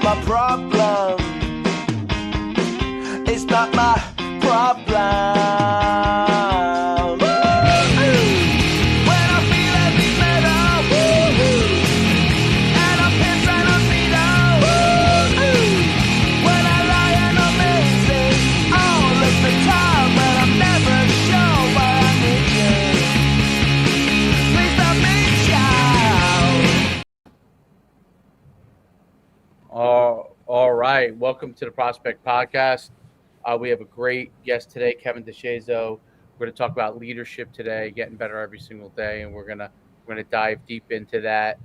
my problem. It's not my problem. When I feel heavy metal, and I'm pissed and I'm needle. When I lie and I'm missing all of the time, but I'm never sure why I need you. Please don't reach out. All right. Welcome to the Prospect Podcast. We have a great guest today, Kevin Deshazo. We're going to talk about leadership today, getting better every single day, and we're gonna dive deep into that.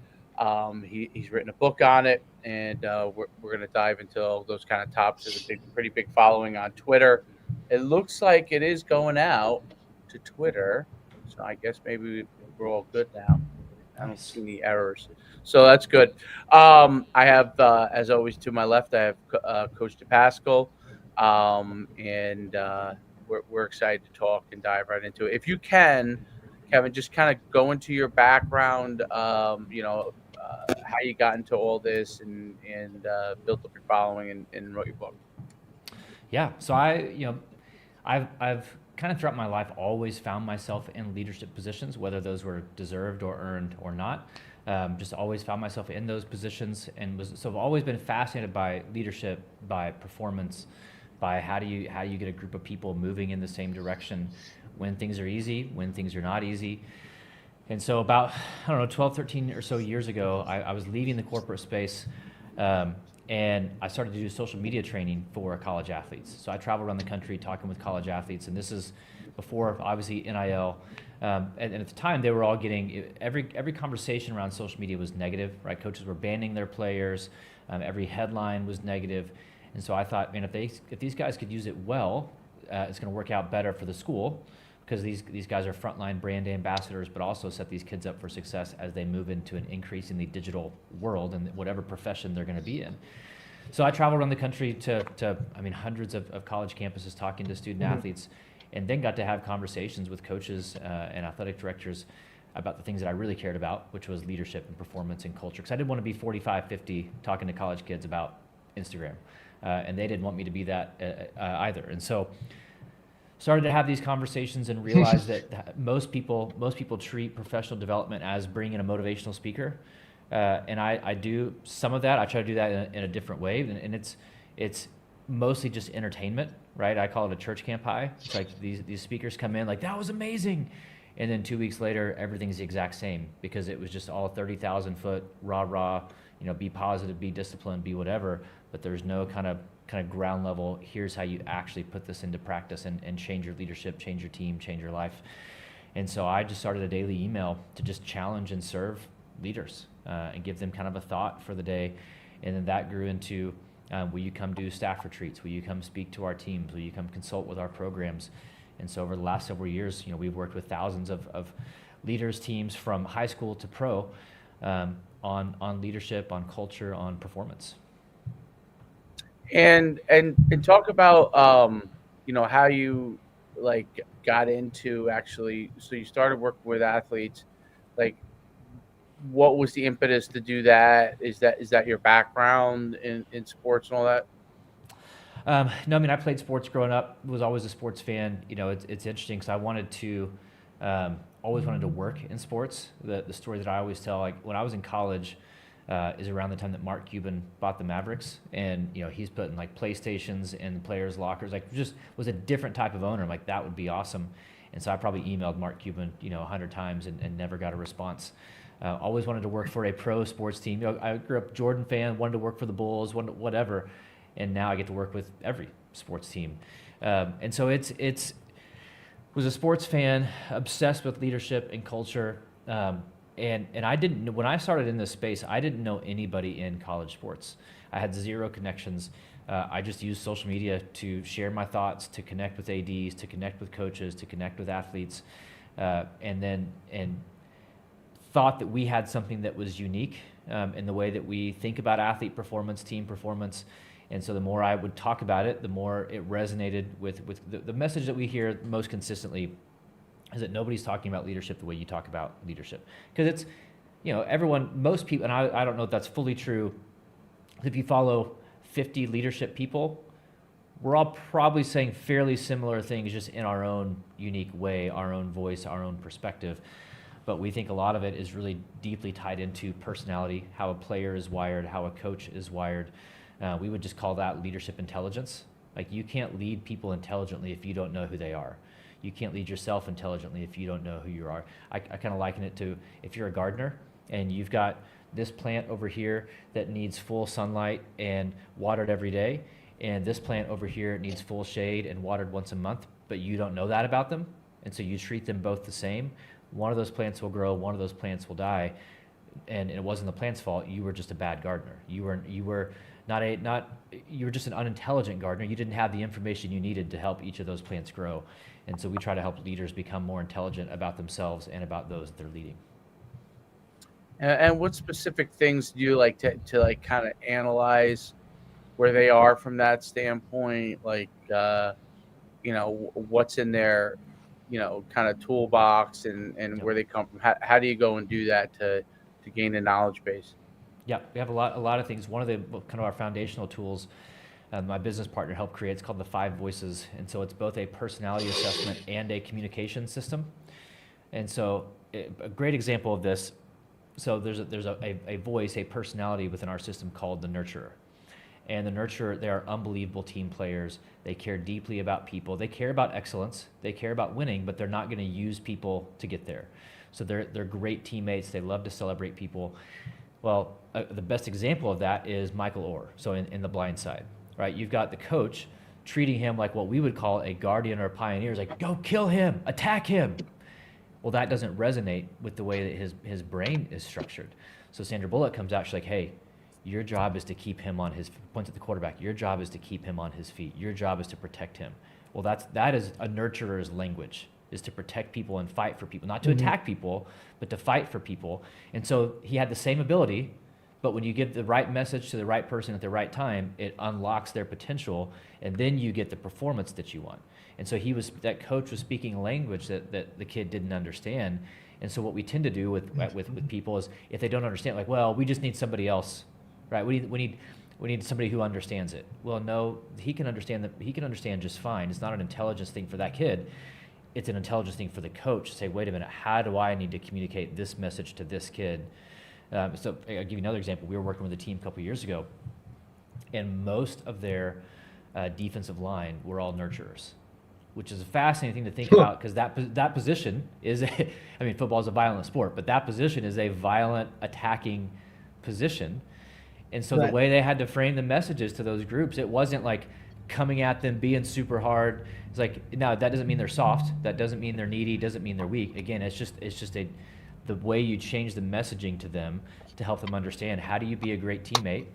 He's written a book on it, and we're going to dive into all those kind of topics. There's a pretty big following on Twitter. It looks like it is going out to Twitter, so I guess maybe we're all good now. I don't see any errors, so that's good. I have, as always, to my left, I have Coach DePascal, and we're excited to talk and dive right into it. If you can, Kevin, just kind of go into your background, how you got into all this and built up your following and wrote your book. Yeah, so I've kind of throughout my life always found myself in leadership positions, whether those were deserved or earned or not. Just always found myself in those positions, and I've always been fascinated by leadership, by performance, by how do you get a group of people moving in the same direction when things are easy, when things are not easy. And so about 12, 13 or so years ago, I was leaving the corporate space, and I started to do social media training for college athletes. So I traveled around the country talking with college athletes, and this is before, obviously, NIL. And at the time, they were all getting, every conversation around social media was negative, right? Coaches were banning their players. Every headline was negative. And so I thought, man, if these guys could use it well, it's going to work out better for the school, because these guys are frontline brand ambassadors, but also set these kids up for success as they move into an increasingly digital world and whatever profession they're going to be in. So I traveled around the country to hundreds of college campuses talking to student athletes, and then got to have conversations with coaches and athletic directors about the things that I really cared about, which was leadership and performance and culture. Because I didn't want to be 45, 50 talking to college kids about Instagram, and they didn't want me to be that either. And so started to have these conversations and realized that most people treat professional development as bringing in a motivational speaker. And I do some of that. I try to do that in a different way, and it's mostly just entertainment, right? I call it a church camp high. It's like these speakers come in like, that was amazing, and then 2 weeks later, everything's the exact same, because it was just all 30,000 foot rah, be positive, be disciplined, be whatever, but there's no kind of ground level, here's how you actually put this into practice and change your leadership, change your team, change your life. And so I just started a daily email to just challenge and serve leaders and give them kind of a thought for the day. And then that grew into, will you come do staff retreats? Will you come speak to our teams? Will you come consult with our programs? And so over the last several years, we've worked with thousands of leaders, teams from high school to pro, on leadership, on culture, on performance. And talk about how you got into actually. So you started working with athletes. What was the impetus to do that? Is that your background in sports and all that? No, I played sports growing up. Was always a sports fan. It's interesting because I always wanted to work in sports. The story that I always tell, when I was in college, is around the time that Mark Cuban bought the Mavericks, and he's putting PlayStations in players' lockers. Just was a different type of owner. I'm like, that would be awesome. And so I probably emailed Mark Cuban 100 times and never got a response. Always wanted to work for a pro sports team. I grew up Jordan fan, wanted to work for the Bulls, whatever, and now I get to work with every sports team. And so it's was a sports fan, obsessed with leadership and culture. And I didn't, when I started in this space, I didn't know anybody in college sports. I had zero connections. I just used social media to share my thoughts, to connect with ADs, to connect with coaches, to connect with athletes, and thought that we had something that was unique in the way that we think about athlete performance, team performance. And so the more I would talk about it, the more it resonated with the message that we hear most consistently is that nobody's talking about leadership the way you talk about leadership. Because it's, most people, and I don't know if that's fully true if you follow 50 leadership people, we're all probably saying fairly similar things, just in our own unique way, our own voice, our own perspective. But we think a lot of it is really deeply tied into personality, how a player is wired, how a coach is wired. We would just call that leadership intelligence. Like, you can't lead people intelligently if you don't know who they are. You can't lead yourself intelligently if you don't know who you are. I kind of liken it to, if you're a gardener and you've got this plant over here that needs full sunlight and watered every day, and this plant over here needs full shade and watered once a month, but you don't know that about them, and so you treat them both the same. One of those plants will grow, one of those plants will die, and it wasn't the plant's fault. You were just a bad gardener. You were just an unintelligent gardener. You didn't have the information you needed to help each of those plants grow. And so we try to help leaders become more intelligent about themselves and about those they're leading. And what specific things do you like to like kind of analyze where they are from that standpoint? Like, what's in their, kind of toolbox and Yep. where they come from. How do you go and do that to gain a knowledge base? Yeah, we have a lot of things. One of the kind of our foundational tools, my business partner helped create, it's called the 5 Voices. And so it's both a personality assessment and a communication system. And so a great example of this, so there's a voice, a personality within our system called the nurturer. And the nurturer, they are unbelievable team players. They care deeply about people. They care about excellence. They care about winning, but they're not going to use people to get there. So they're great teammates. They love to celebrate people. Well, the best example of that is Michael Orr. So in The Blind Side, right? You've got the coach treating him like what we would call a guardian or a pioneer. Is like, go kill him, attack him. Well, that doesn't resonate with the way that his brain is structured. So Sandra Bullock comes out, she's like, hey, your job is to keep him on his, points at the quarterback, your job is to keep him on his feet. Your job is to protect him. Well, that is a nurturer's language, is to protect people and fight for people, not to attack people, but to fight for people. And so he had the same ability, but when you give the right message to the right person at the right time, it unlocks their potential, and then you get the performance that you want. And so that coach was speaking a language that the kid didn't understand. And so what we tend to do with people is, if they don't understand, like, well, we just need somebody else, right? We need somebody who understands it. Well, no, he can understand just fine. It's not an intelligence thing for that kid. It's an intelligence thing for the coach to say, wait a minute, how do I need to communicate this message to this kid? So I'll give you another example. We were working with a team a couple years ago, and most of their defensive line were all nurturers, which is a fascinating thing to think about, because that position is football is a violent sport, but that position is a violent attacking position. And so the way they had to frame the messages to those groups, it wasn't like coming at them, being super hard. It's like, no, that doesn't mean they're soft. That doesn't mean they're needy. Doesn't mean they're weak. Again, it's just the way you change the messaging to them to help them understand, how do you be a great teammate?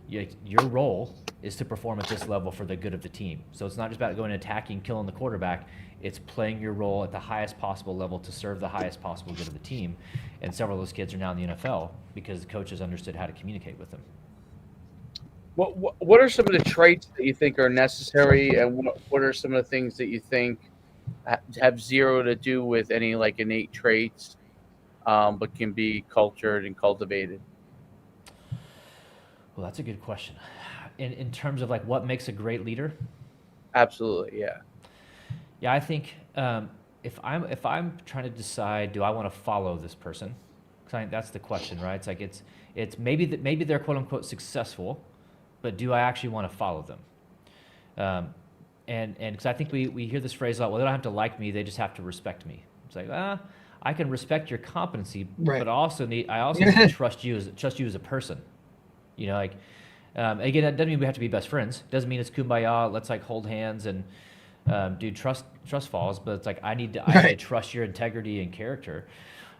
Your role is to perform at this level for the good of the team. So it's not just about going and attacking, killing the quarterback. It's playing your role at the highest possible level to serve the highest possible good of the team. And several of those kids are now in the NFL because the coaches understood how to communicate with them. What are some of the traits that you think are necessary, and what are some of the things that you think have zero to do with any like innate traits, but can be cultured and cultivated? Well, that's a good question. In terms of like what makes a great leader? Absolutely, yeah. Yeah, I think if I'm trying to decide, do I want to follow this person? Because I think that's the question, right? It's like it's maybe they're quote unquote successful, but do I actually want to follow them? And because I think we hear this phrase a lot. Well, they don't have to like me; they just have to respect me. It's like, I can respect your competency, right, but I also need to trust you as a person. Again, that doesn't mean we have to be best friends. It doesn't mean it's kumbaya. Let's like hold hands and do trust falls. But it's like I need to trust your integrity and character.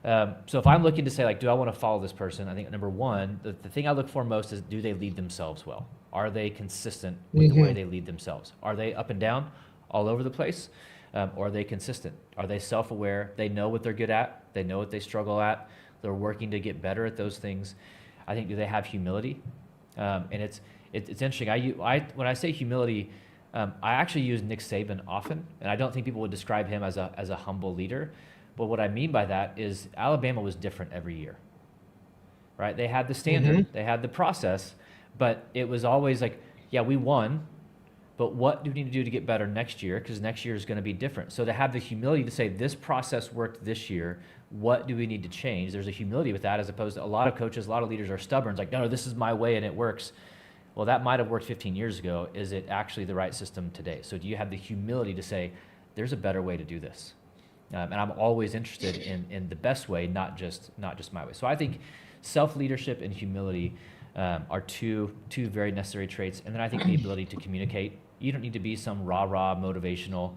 So if I'm looking to say, like, do I want to follow this person? I think number one, the thing I look for most is, do they lead themselves well? Are they consistent with the way they lead themselves? Are they up and down, all over the place? Or are they consistent? Are they self-aware? They know what they're good at. They know what they struggle at. They're working to get better at those things. I think, do they have humility? And it's interesting. When I say humility, I actually use Nick Saban often, and I don't think people would describe him as a humble leader. But what I mean by that is Alabama was different every year, right? They had the standard, they had the process, But it was always like, yeah, we won, but what do we need to do to get better next year? Because next year is going to be different. So to have the humility to say, this process worked this year, what do we need to change? There's a humility with that, as opposed to a lot of coaches, a lot of leaders are stubborn. It's like, no, this is my way and it works. Well, that might have worked 15 years ago. Is it actually the right system today? So do you have the humility to say, there's a better way to do this? And I'm always interested in the best way, not just my way. So I think self-leadership and humility are two very necessary traits. And then I think the ability to communicate. You don't need to be some rah-rah motivational.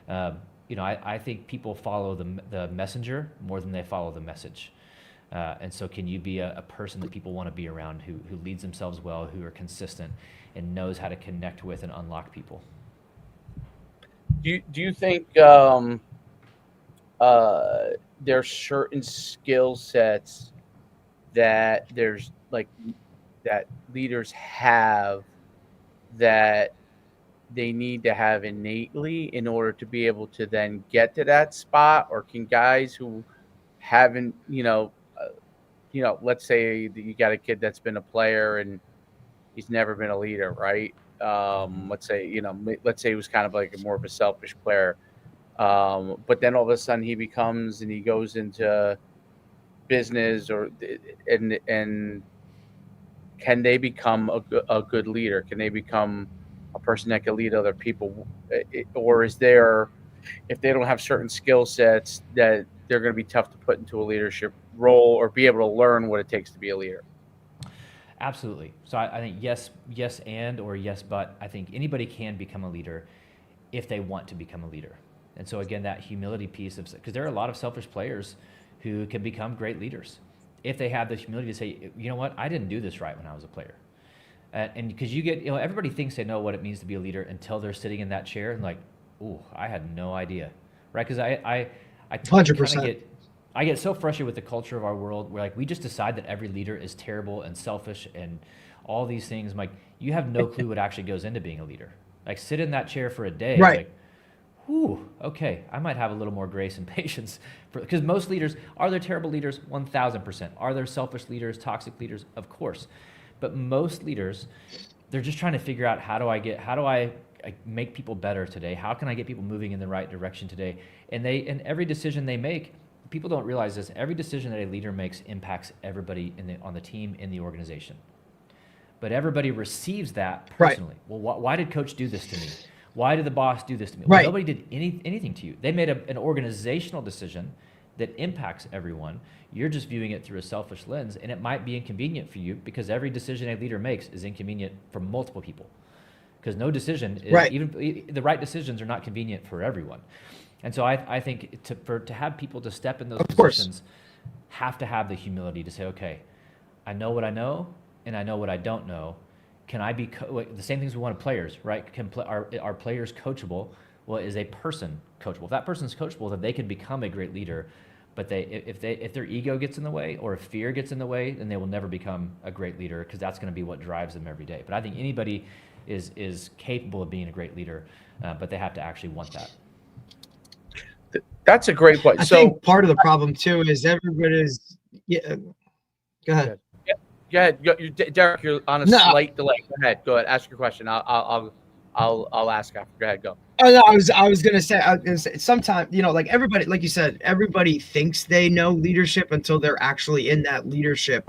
I think people follow the messenger more than they follow the message. And so can you be a person that people want to be around, who leads themselves well, who are consistent, and knows how to connect with and unlock people? Do you think there's certain skill sets that that leaders have that they need to have innately in order to be able to then get to that spot? Or can guys who haven't, let's say that you got a kid that's been a player and he's never been a leader, right? Let's say he was kind of like more of a selfish player. But then all of a sudden he goes into business, and can they become a good leader? Can they become a person that can lead other people? Or is there, if they don't have certain skill sets, that they're going to be tough to put into a leadership role or be able to learn what it takes to be a leader? Absolutely. So I think yes, or yes, but I think anybody can become a leader if they want to become a leader. And so again, that humility piece of, because there are a lot of selfish players who can become great leaders if they have the humility to say, you know what, I didn't do this right when I was a player. And because you get, everybody thinks they know what it means to be a leader until they're sitting in that chair and like, ooh, I had no idea, right? Because I 100%. I get so frustrated with the culture of our world where we just decide that every leader is terrible and selfish and all these things. I'm like, you have no clue what actually goes into being a leader. Sit in that chair for a day. Right. Whew, okay, I might have a little more grace and patience. Because most leaders, are there terrible leaders? 1,000%. Are there selfish leaders, toxic leaders? Of course. But most leaders, they're just trying to figure out, how do I make people better today? How can I get people moving in the right direction today? And every decision they make, people don't realize this, every decision that a leader makes impacts everybody on the team, in the organization. But everybody receives that personally. Right. Well, why did coach do this to me? Why did the boss do this to me? Well, right. Nobody did anything to you. They made an organizational decision that impacts everyone. You're just viewing it through a selfish lens, and it might be inconvenient for you because every decision a leader makes is inconvenient for multiple people. Because no decision is, right. Even the right decisions are not convenient for everyone. And so I think to have people to step in those positions, have to have the humility to say, okay, I know what I know, and I know what I don't know. Can I be the same things we want of players, right? Are players coachable? Well, is a person coachable? If that person's coachable, then they can become a great leader. But if their ego gets in the way, or if fear gets in the way, then they will never become a great leader, because that's going to be what drives them every day. But I think anybody is capable of being a great leader, but they have to actually want that. That's a great point. I think part of the problem too is everybody's. Yeah, go ahead. Go ahead, Derek. You're on a slight delay. Go ahead. Ask your question. I'll ask after. Go ahead. Go. Oh no, I was gonna say sometimes, everybody, like you said, everybody thinks they know leadership until they're actually in that leadership.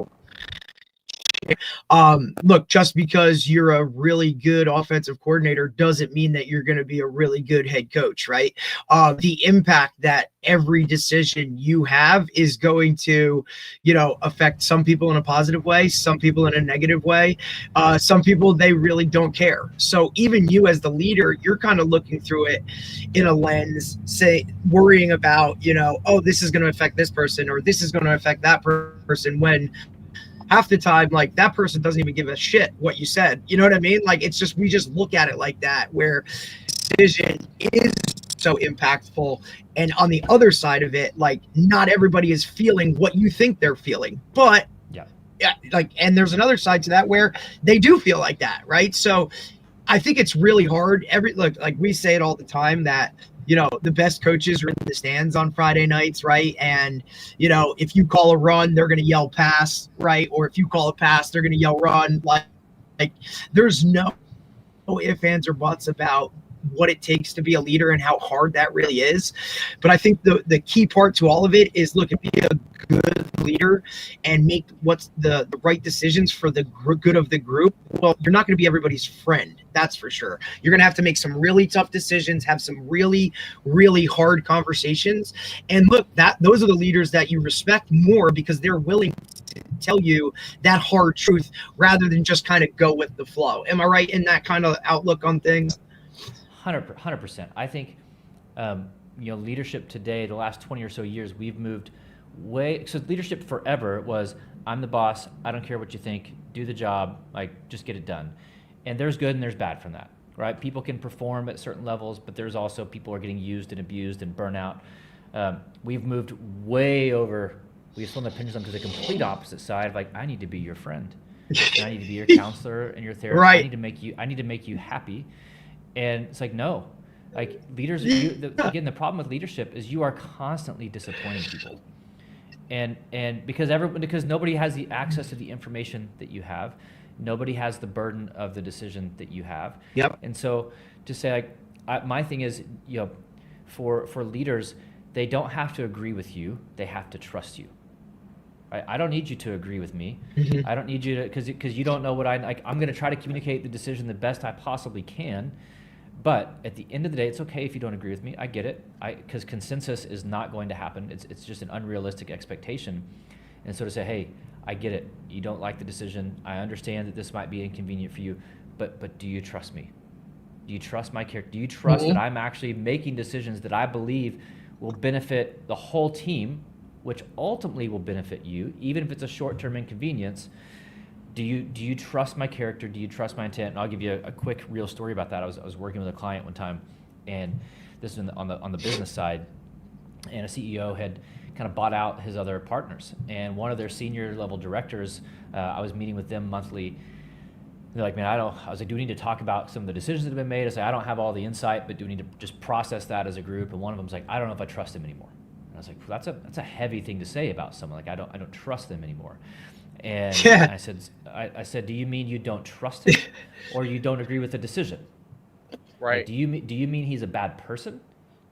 Look, just because you're a really good offensive coordinator doesn't mean that you're going to be a really good head coach, right? The impact that every decision you have is going to, affect some people in a positive way, some people in a negative way. Some people, they really don't care. So even you as the leader, you're kind of looking through it in a lens, worrying about, oh, this is going to affect this person, or this is going to affect that person, when half the time, that person doesn't even give a shit what you said. You know what I mean? It's just, we just look at it like that, where decision is so impactful. And on the other side of it, not everybody is feeling what you think they're feeling, but and there's another side to that where they do feel like that. Right. So I think it's really hard. Like we say it all the time that, the best coaches are in the stands on Friday nights, right? And, if you call a run, they're going to yell pass, right? Or if you call a pass, they're going to yell run. there's no ifs, ands, or buts about what it takes to be a leader and how hard that really is. But I think the key part to all of it is look, be a good leader and make what's the right decisions for the good of the group. Well, you're not going to be everybody's friend. That's for sure. You're going to have to make some really tough decisions, have some really, really hard conversations. And look, those are the leaders that you respect more because they're willing to tell you that hard truth rather than just kind of go with the flow. Am I right in that kind of outlook on things? 100%. I think, leadership today, the last 20 or so years, we've moved so leadership forever was, I'm the boss, I don't care what you think, do the job, like just get it done. And there's good and there's bad from that, right? People can perform at certain levels, but there's also people are getting used and abused and burnout. We've moved way over, we've swung the pendulum to the complete opposite side of like, I need to be your friend. And I need to be your counselor and your therapist. Right. I need to make you happy. And it's like, no, like leaders, again, the problem with leadership is you are constantly disappointing people. And because nobody has the access to the information that you have, nobody has the burden of the decision that you have. Yep. And so to say like, my thing is, for leaders, they don't have to agree with you, they have to trust you. I don't need you to agree with me. Mm-hmm. I don't need you to, because you don't know what I like. I'm going to try to communicate the decision the best I possibly can. But at the end of the day, it's okay if you don't agree with me. I get it. Because consensus is not going to happen. It's just an unrealistic expectation. And so to say, hey, I get it. You don't like the decision. I understand that this might be inconvenient for you. But do you trust me? Do you trust my character? Do you trust that I'm actually making decisions that I believe will benefit the whole team, which ultimately will benefit you, even if it's a short-term inconvenience? Do you trust my character? Do you trust my intent? And I'll give you a quick real story about that. I was working with a client one time, and this is on the business side, and a CEO had kind of bought out his other partners, and one of their senior level directors, I was meeting with them monthly. They're like, man, I was like, do we need to talk about some of the decisions that have been made? I said, I don't have all the insight, but do we need to just process that as a group? And one of them's like, I don't know if I trust him anymore. And I was like, well, that's a heavy thing to say about someone. Like, I don't trust them anymore. And I said, do you mean you don't trust him, or you don't agree with the decision? Right. Like, do you mean he's a bad person?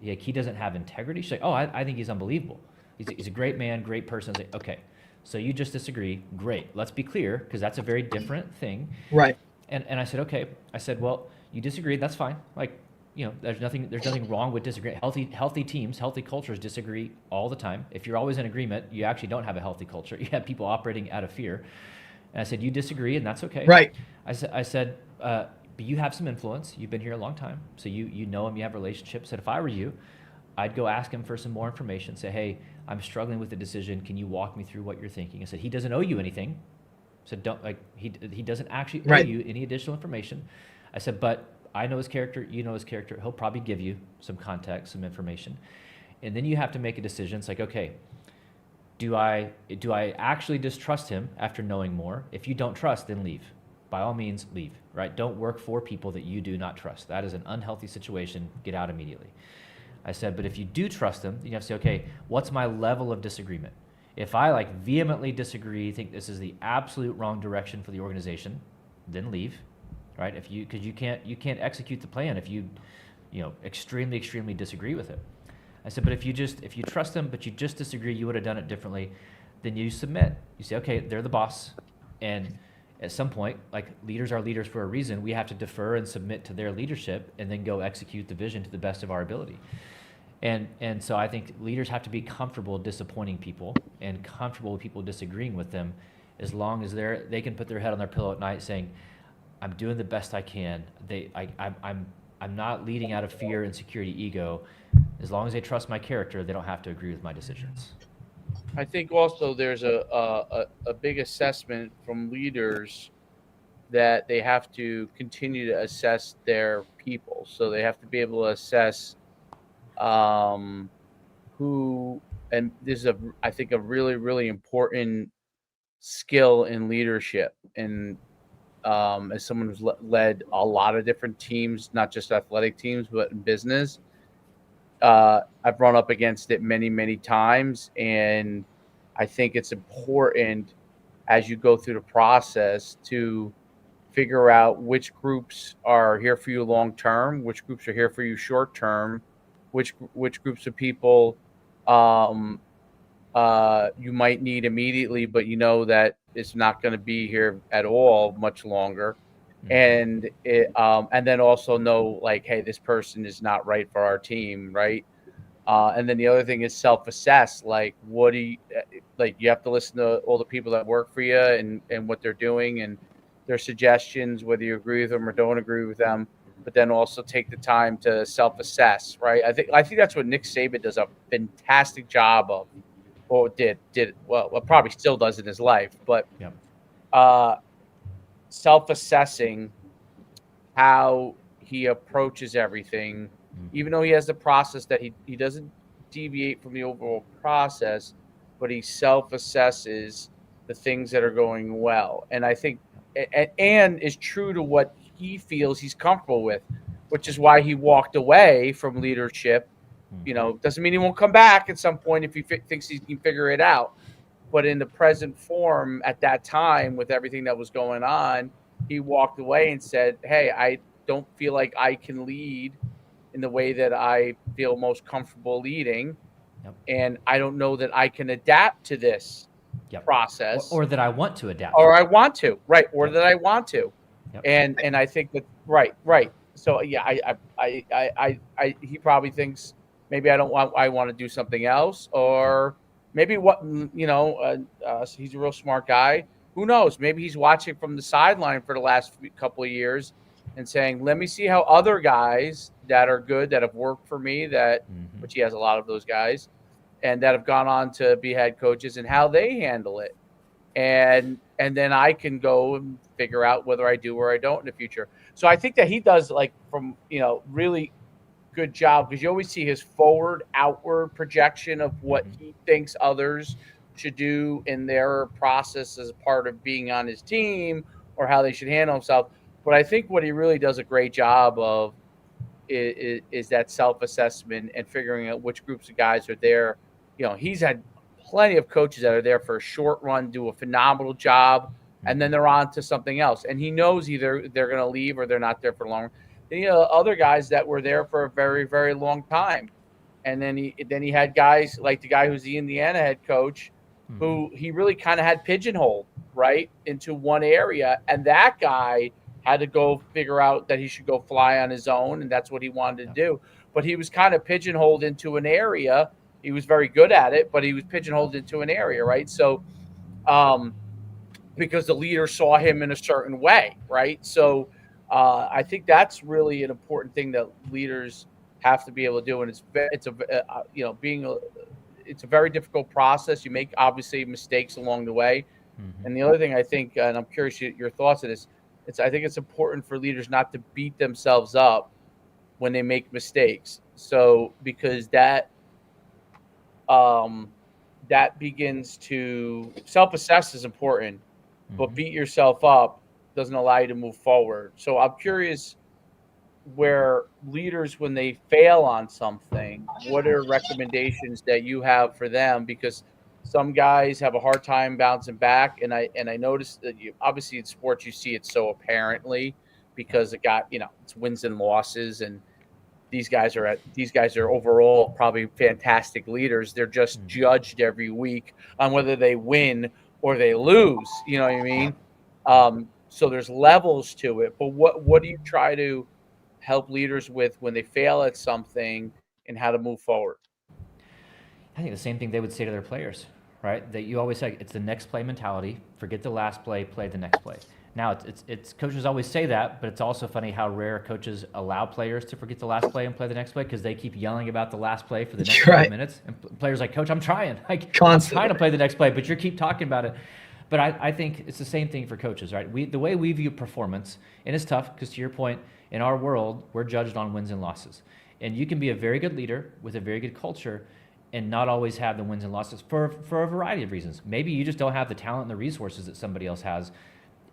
Like, he doesn't have integrity? She's like, oh, I think he's unbelievable. He's a great man, great person. I was like, okay, so you just disagree. Great. Let's be clear, because that's a very different thing. Right. And I said, okay. I said, well, you disagree. That's fine. Like, there's nothing wrong with disagreeing. Healthy teams, healthy cultures disagree all the time. If you're always in agreement, you actually don't have a healthy culture. You have people operating out of fear. And I said, you disagree, and that's okay. Right. I said, but you have some influence. You've been here a long time, so you know him. You have relationships. I said, if I were you, I'd go ask him for some more information. Say, hey, I'm struggling with the decision. Can you walk me through what you're thinking? I said, he doesn't owe you anything. So he doesn't actually owe you any additional information. I said, but I know his character, you know his character. He'll probably give you some context, some information. And then you have to make a decision. It's like, okay, do I actually distrust him after knowing more? If you don't trust, then leave. By all means, leave, right? Don't work for people that you do not trust. That is an unhealthy situation. Get out immediately. I said, but if you do trust them, you have to say, okay, what's my level of disagreement? If I vehemently disagree, think this is the absolute wrong direction for the organization, then leave. Right? Because you can't execute the plan if you extremely disagree with it. I said, but if you trust them, but you just disagree, you would have done it differently, then you submit. You say, okay, they're the boss, and at some point, like, leaders are leaders for a reason. We have to defer and submit to their leadership, and then go execute the vision to the best of our ability. And so I think leaders have to be comfortable disappointing people and comfortable with people disagreeing with them, as long as they can put their head on their pillow at night saying, I'm doing the best I can. I'm not leading out of fear, insecurity, ego. As long as they trust my character, they don't have to agree with my decisions. I think also there's a big assessment from leaders that they have to continue to assess their people. So they have to be able to assess who, and this is I think a really, really important skill in leadership. And as someone who's led a lot of different teams, not just athletic teams, but in business, I've run up against it many, many times. And I think it's important as you go through the process to figure out which groups are here for you long term, which groups are here for you short term, which groups of people you might need immediately, but you know that it's not going to be here at all much longer. And and then also know, like, hey, this person is not right for our team, right? And then the other thing is self-assess. Like, what do you like? You have to listen to all the people that work for you and what they're doing and their suggestions, whether you agree with them or don't agree with them. But then also take the time to self-assess, right? I think that's what Nick Saban does a fantastic job of, or did well, probably still does in his life, but Yep. Self-assessing how he approaches everything, even though he has the process that he doesn't deviate from the overall process, but he self-assesses the things that are going well. And I think, and is true to what he feels he's comfortable with, which is why he walked away from leadership. Doesn't mean he won't come back at some point if he thinks he can figure it out. But in the present form at that time, with everything that was going on, he walked away and said, hey, I don't feel like I can lead in the way that I feel most comfortable leading. Yep. And I don't know that I can adapt to this Yep. process. Or that I want to adapt. Or I want to, right. Or Yep. that I want to. Yep. And I think that, right. So yeah, he probably thinks maybe I want to do something else, or maybe he's a real smart guy. Who knows? Maybe he's watching from the sideline for the last couple of years and saying, let me see how other guys that are good, that have worked for me, which he has a lot of those guys, and that have gone on to be head coaches, and how they handle it. And then I can go and figure out whether I do or I don't in the future. So I think that he does, like, from, really good job, because you always see his forward, outward projection of what he thinks others should do in their process as part of being on his team, or how they should handle himself. But I think what he really does a great job of is that self-assessment and figuring out which groups of guys are there. He's had plenty of coaches that are there for a short run, do a phenomenal job, and then they're on to something else. And he knows either they're going to leave or they're not there for long. Then other guys that were there for a very, very long time. And then he had guys like the guy who's the Indiana head coach, who he really kind of had pigeonholed, right, into one area. And that guy had to go figure out that he should go fly on his own, and that's what he wanted to do. But he was kind of pigeonholed into an area. He was very good at it, but he was pigeonholed into an area, right? So because the leader saw him in a certain way, right? So I think that's really an important thing that leaders have to be able to do, and it's a very difficult process. You make, obviously, mistakes along the way. And the other thing I think, and I'm curious your thoughts on this, I think it's important for leaders not to beat themselves up when they make mistakes. So because that begins to self-assess is important, but beat yourself up doesn't allow you to move forward. So I'm curious, where leaders, when they fail on something, what are recommendations that you have for them? Because some guys have a hard time bouncing back, and I noticed that obviously in sports you see it so apparently, because it's wins and losses, and these guys are overall probably fantastic leaders. They're just judged every week on whether they win or they lose. You know what I mean? So there's levels to it. But what do you try to help leaders with when they fail at something, and how to move forward? I think the same thing they would say to their players, right? That you always say, it's the next play mentality. Forget the last play, play the next play. Now, it's coaches always say that, but it's also funny how rare coaches allow players to forget the last play and play the next play, because they keep yelling about the last play for the next 5 minutes. And players are like, Coach, I'm trying. I'm trying to play the next play, but you keep talking about it. But I think it's the same thing for coaches, right? The way we view performance, and it's tough because, to your point, in our world, we're judged on wins and losses. And you can be a very good leader with a very good culture and not always have the wins and losses for a variety of reasons. Maybe you just don't have the talent and the resources that somebody else has.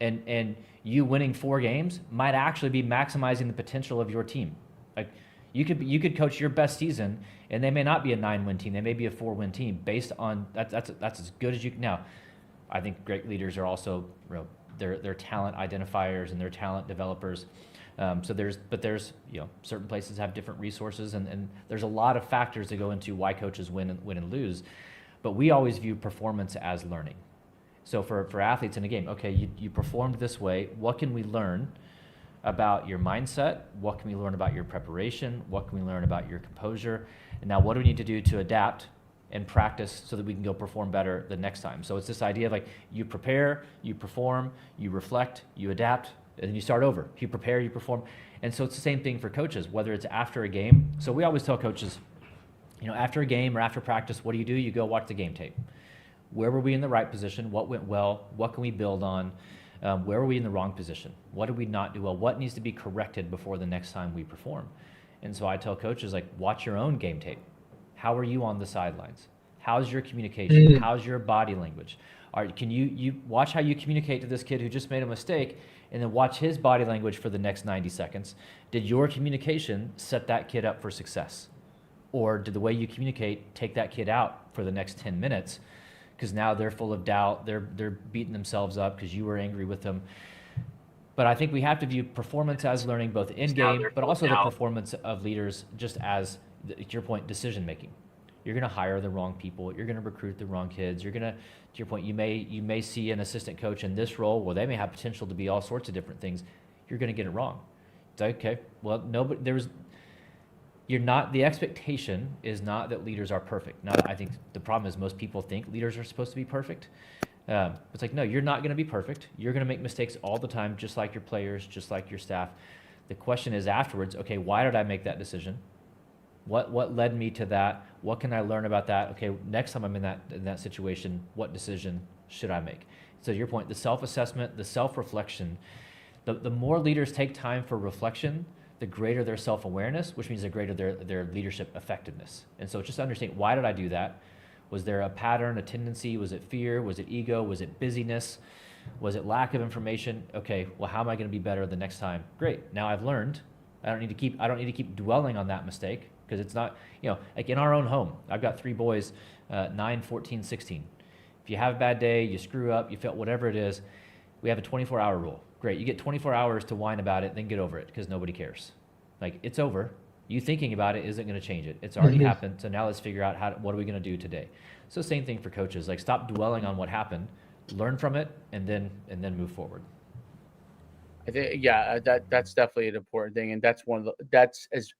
And you winning 4 games might actually be maximizing the potential of your team. Like, you could coach your best season, and they may not be a 9-win team. They may be a 4-win team based on that's as good as you can. Now, I think great leaders are also their talent identifiers and their talent developers. So there's certain places have different resources, and there's a lot of factors that go into why coaches win and lose. But we always view performance as learning. So for athletes in a game, okay, you performed this way. What can we learn about your mindset? What can we learn about your preparation? What can we learn about your composure? And now what do we need to do to adapt and practice so that we can go perform better the next time? So it's this idea of like, you prepare, you perform, you reflect, you adapt, and then you start over. You prepare, you perform. And so it's the same thing for coaches, whether it's after a game. So we always tell coaches, after a game or after practice, what do? You go watch the game tape. Where were we in the right position? What went well? What can we build on? Where were we in the wrong position? What did we not do well? What needs to be corrected before the next time we perform? And so I tell coaches, like, watch your own game tape. How are you on the sidelines? How's your communication? How's your body language? Can you watch how you communicate to this kid who just made a mistake, and then watch his body language for the next 90 seconds? Did your communication set that kid up for success? Or did the way you communicate take that kid out for the next 10 minutes? Because now they're full of doubt, they're beating themselves up because you were angry with them. But I think we have to view performance as learning, both in game, but also the performance of leaders just as, to your point, decision making. You're going to hire the wrong people. You're going to recruit the wrong kids. You're going to your point, you may see an assistant coach in this role where they may have potential to be all sorts of different things. You're going to get it wrong. It's like, okay, well, the expectation is not that leaders are perfect. Now, I think the problem is most people think leaders are supposed to be perfect. It's like, no, you're not going to be perfect. You're going to make mistakes all the time, just like your players, just like your staff. The question is afterwards, okay, why did I make that decision? What led me to that? What can I learn about that? Okay, next time I'm in that situation, what decision should I make? So to your point, the self-assessment, the self-reflection, the more leaders take time for reflection, the greater their self-awareness, which means the greater their leadership effectiveness. And so just understand, why did I do that? Was there a pattern, a tendency? Was it fear? Was it ego? Was it busyness? Was it lack of information? Okay, well, how am I going to be better the next time? Great, now I've learned. I don't need to keep dwelling on that mistake, because it's not, like in our own home, I've got 3 boys, 9, 14, 16. If you have a bad day, you screw up, you fail, whatever it is, we have a 24-hour rule. Great, you get 24 hours to whine about it, then get over it, because nobody cares. Like, it's over. You thinking about it isn't going to change it. It's already happened, so now let's figure out what are we going to do today. So same thing for coaches. Like, stop dwelling on what happened, learn from it, and then move forward. I think, yeah, that's definitely an important thing, and that's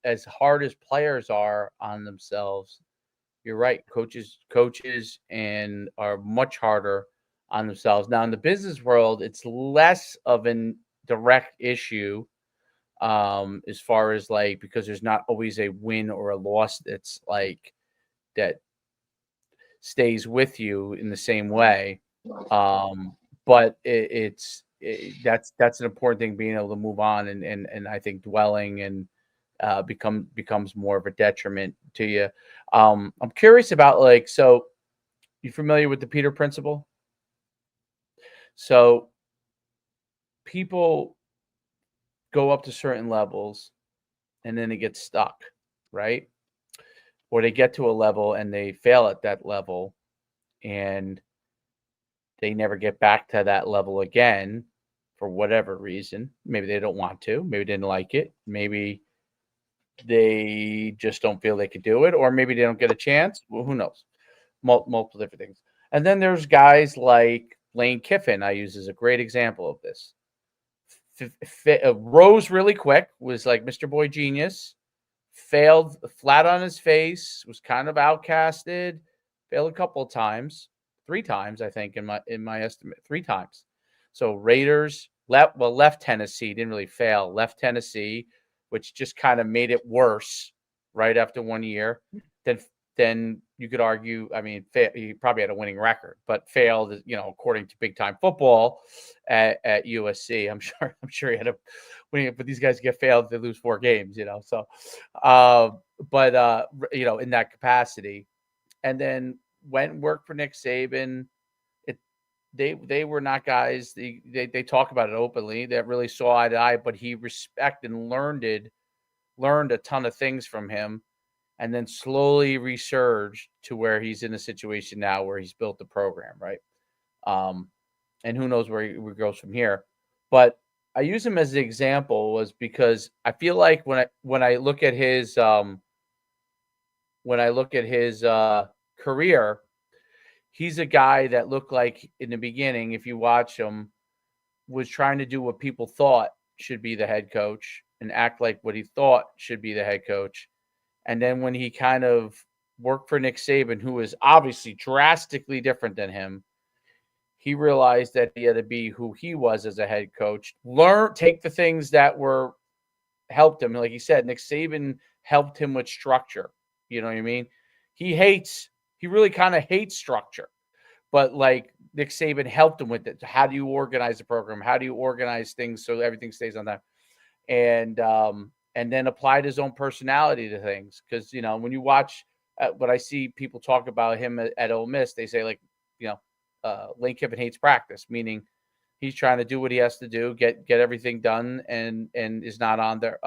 as hard as players are on themselves. You're right, coaches and are much harder on themselves. Now in the business world, it's less of an direct issue, as far as like, because there's not always a win or a loss that's like that stays with you in the same way. But that's an important thing, being able to move on, and I think dwelling and becomes more of a detriment to you. I'm curious about, like, so you familiar with the Peter Principle? So people go up to certain levels and then they get stuck, right? Or they get to a level and they fail at that level and they never get back to that level again for whatever reason. Maybe they don't want to, maybe they didn't like it, maybe they just don't feel they could do it, or maybe they don't get a chance. Well, who knows? Multiple different things. And then there's guys like Lane Kiffin, I use as a great example of this. Rose really quick, was like Mr. Boy Genius, failed flat on his face, was kind of outcasted, failed a couple of times, 3 times, I think, in my estimate, 3 times. So Raiders left Tennessee, didn't really fail, left Tennessee, which just kind of made it worse right after 1 year. Then you could argue, I mean, he probably had a winning record, but failed, according to Big Time Football at USC. I'm sure he had a winning, but these guys get failed, they lose 4 games, So, in that capacity, and then went and worked for Nick Saban. They were not guys. They talk about it openly, that really saw eye to eye, but he respected and learned a ton of things from him, and then slowly resurged to where he's in a situation now where he's built the program, right? and who knows where he goes from here. But I use him as an example was because I feel like when I look at his career, he's a guy that looked like in the beginning, if you watch him, was trying to do what people thought should be the head coach and act like what he thought should be the head coach. And then when he kind of worked for Nick Saban, who is obviously drastically different than him, he realized that he had to be who he was as a head coach. Take the things that helped him. Like he said, Nick Saban helped him with structure. You know what I mean? He really kind of hates structure, but like Nick Saban helped him with it. How do you organize the program? How do you organize things so everything stays on that? And then applied his own personality to things. Because, you know, when you watch what I see people talk about him at Ole Miss, they say like, you know, Lane Kiffin hates practice, meaning he's trying to do what he has to do, get everything done, and is not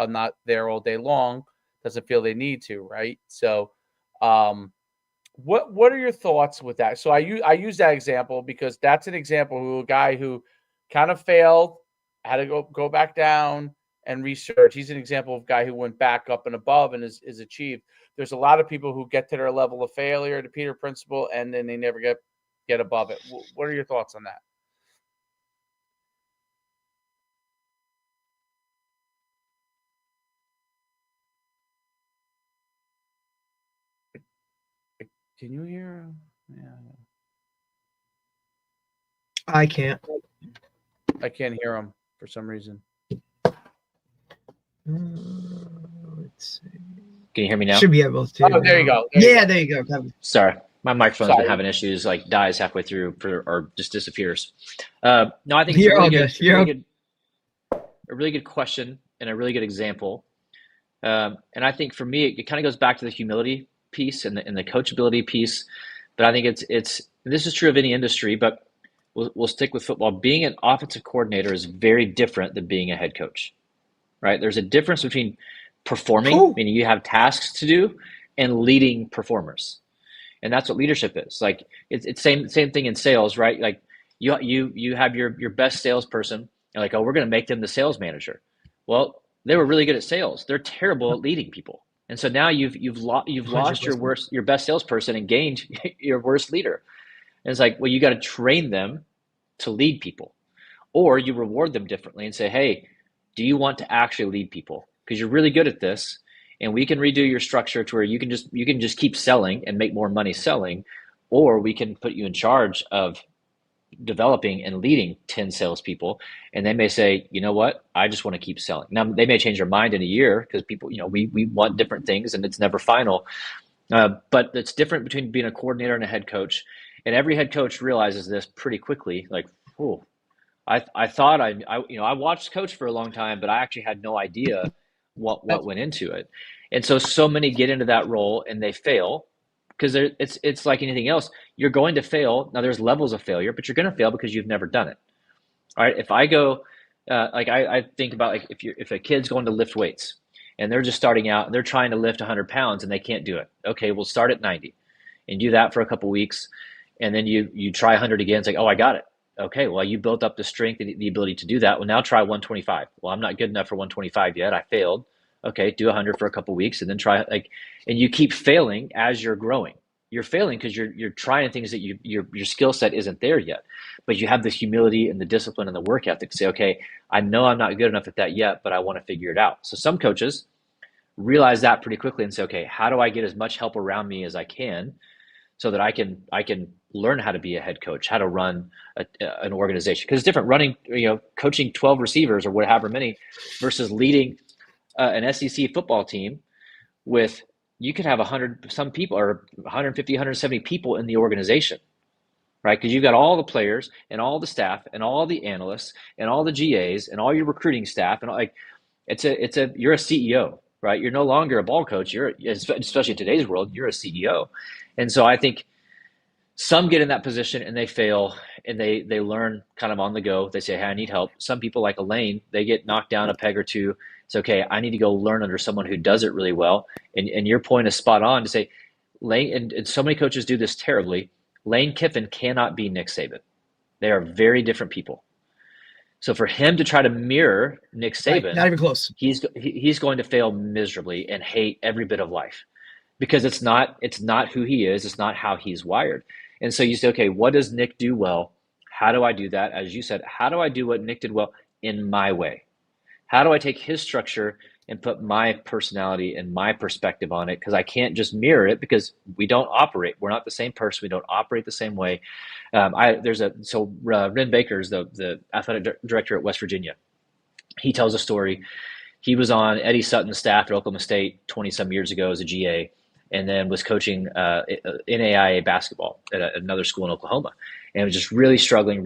not there all day long. Doesn't feel they need to, right? So, what are your thoughts with that? So I use that example because that's an example of a guy who kind of failed, had to go back down and research. He's an example of a guy who went back up and above and is achieved. There's a lot of people who get to their level of failure, the Peter principle, and then they never get above it. What are your thoughts on that? Can you hear? Yeah. I can't. I can't hear him for some reason. Let's see. Can you hear me now? Should be able to. Oh, there you go. There you go, Kevin. Sorry, my microphone's been having issues, like dies halfway through or just disappears. No, I think it's a really good question and a really good example. And I think for me, it kind of goes back to the humility piece and the coachability piece. But I think it's this is true of any industry, but we'll stick with football. Being an offensive coordinator is very different than being a head coach, right? There's a difference between performing, meaning you have tasks to do, and leading performers. And that's what leadership is. Like it's same thing in sales, right? Like you have your best salesperson, and like, oh, we're going to make them the sales manager. Well, they were really good at sales. They're terrible at leading people. And so now you've lost your best salesperson and gained your worst leader. And it's like, well, you got to train them to lead people, or you reward them differently and say, hey, do you want to actually lead people? Because you're really good at this, and we can redo your structure to where you can just keep selling and make more money selling, or we can put you in charge of developing and leading 10 salespeople. And they may say, you know what, I just want to keep selling. Now they may change their mind in a year because people, you know, we want different things and it's never final. But it's different between being a coordinator and a head coach. And every head coach realizes this pretty quickly. Like, oh, I thought I watched coach for a long time, but I actually had no idea what went into it. And so many get into that role and they fail. Because it's like anything else. You're going to fail. Now, there's levels of failure, but you're going to fail because you've never done it. All right. If I go, I think about like if a kid's going to lift weights and they're just starting out and they're trying to lift 100 pounds and they can't do it. Okay, we'll start at 90 and do that for a couple of weeks. And then you try 100 again. It's like, oh, I got it. Okay, well, you built up the strength and the ability to do that. Well, now try 125. Well, I'm not good enough for 125 yet. I failed. Okay, do 100 for a couple of weeks and then try and you keep failing as you're growing. You're failing because you're trying things that your skill set isn't there yet, but you have the humility and the discipline and the work ethic to say, okay, I know I'm not good enough at that yet, but I want to figure it out. So some coaches realize that pretty quickly and say, okay, how do I get as much help around me as I can so that I can learn how to be a head coach, how to run an organization? Because it's different running, coaching 12 receivers or whatever many versus leading an SEC football team with, you could have 100 some people or 150, 170 people in the organization, right? Because you've got all the players and all the staff and all the analysts and all the GAs and all your recruiting staff, and you're a CEO, right? You're no longer a ball coach. You're, especially in today's world, you're a CEO. And so I think some get in that position and they fail and they learn kind of on the go. They say, hey, I need help. Some people like Elaine, they get knocked down a peg or two. It's okay, I need to go learn under someone who does it really well. And your point is spot on to say, Lane, and so many coaches do this terribly, Lane Kiffin cannot be Nick Saban. They are very different people. So for him to try to mirror Nick Saban, right, not even close. He's going to fail miserably and hate every bit of life, because it's not who he is. It's not how he's wired. And so you say, okay, what does Nick do well? How do I do that? As you said, how do I do what Nick did well in my way? How do I take his structure and put my personality and my perspective on it? Because I can't just mirror it, because we don't operate. We're not the same person. We don't operate the same way. Ren Baker is the athletic director at West Virginia. He tells a story. He was on Eddie Sutton's staff at Oklahoma State 20-some years ago as a GA, and then was coaching NAIA basketball at another school in Oklahoma, and was just really struggling.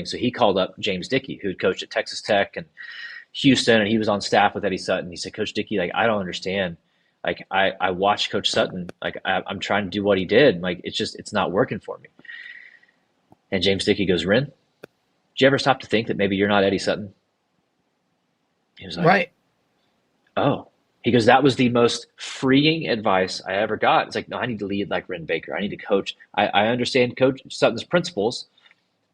So he called up James Dickey, who had coached at Texas Tech and Houston, and he was on staff with Eddie Sutton. He said, Coach Dickey, like, I don't understand. Like, I watched Coach Sutton. Like, I'm trying to do what he did. Like, it's not working for me. And James Dickey goes, Ren, did you ever stop to think that maybe you're not Eddie Sutton? He was like, right. Oh. He goes, that was the most freeing advice I ever got. It's like, no, I need to lead like Ren Baker. I need to coach. I understand Coach Sutton's principles,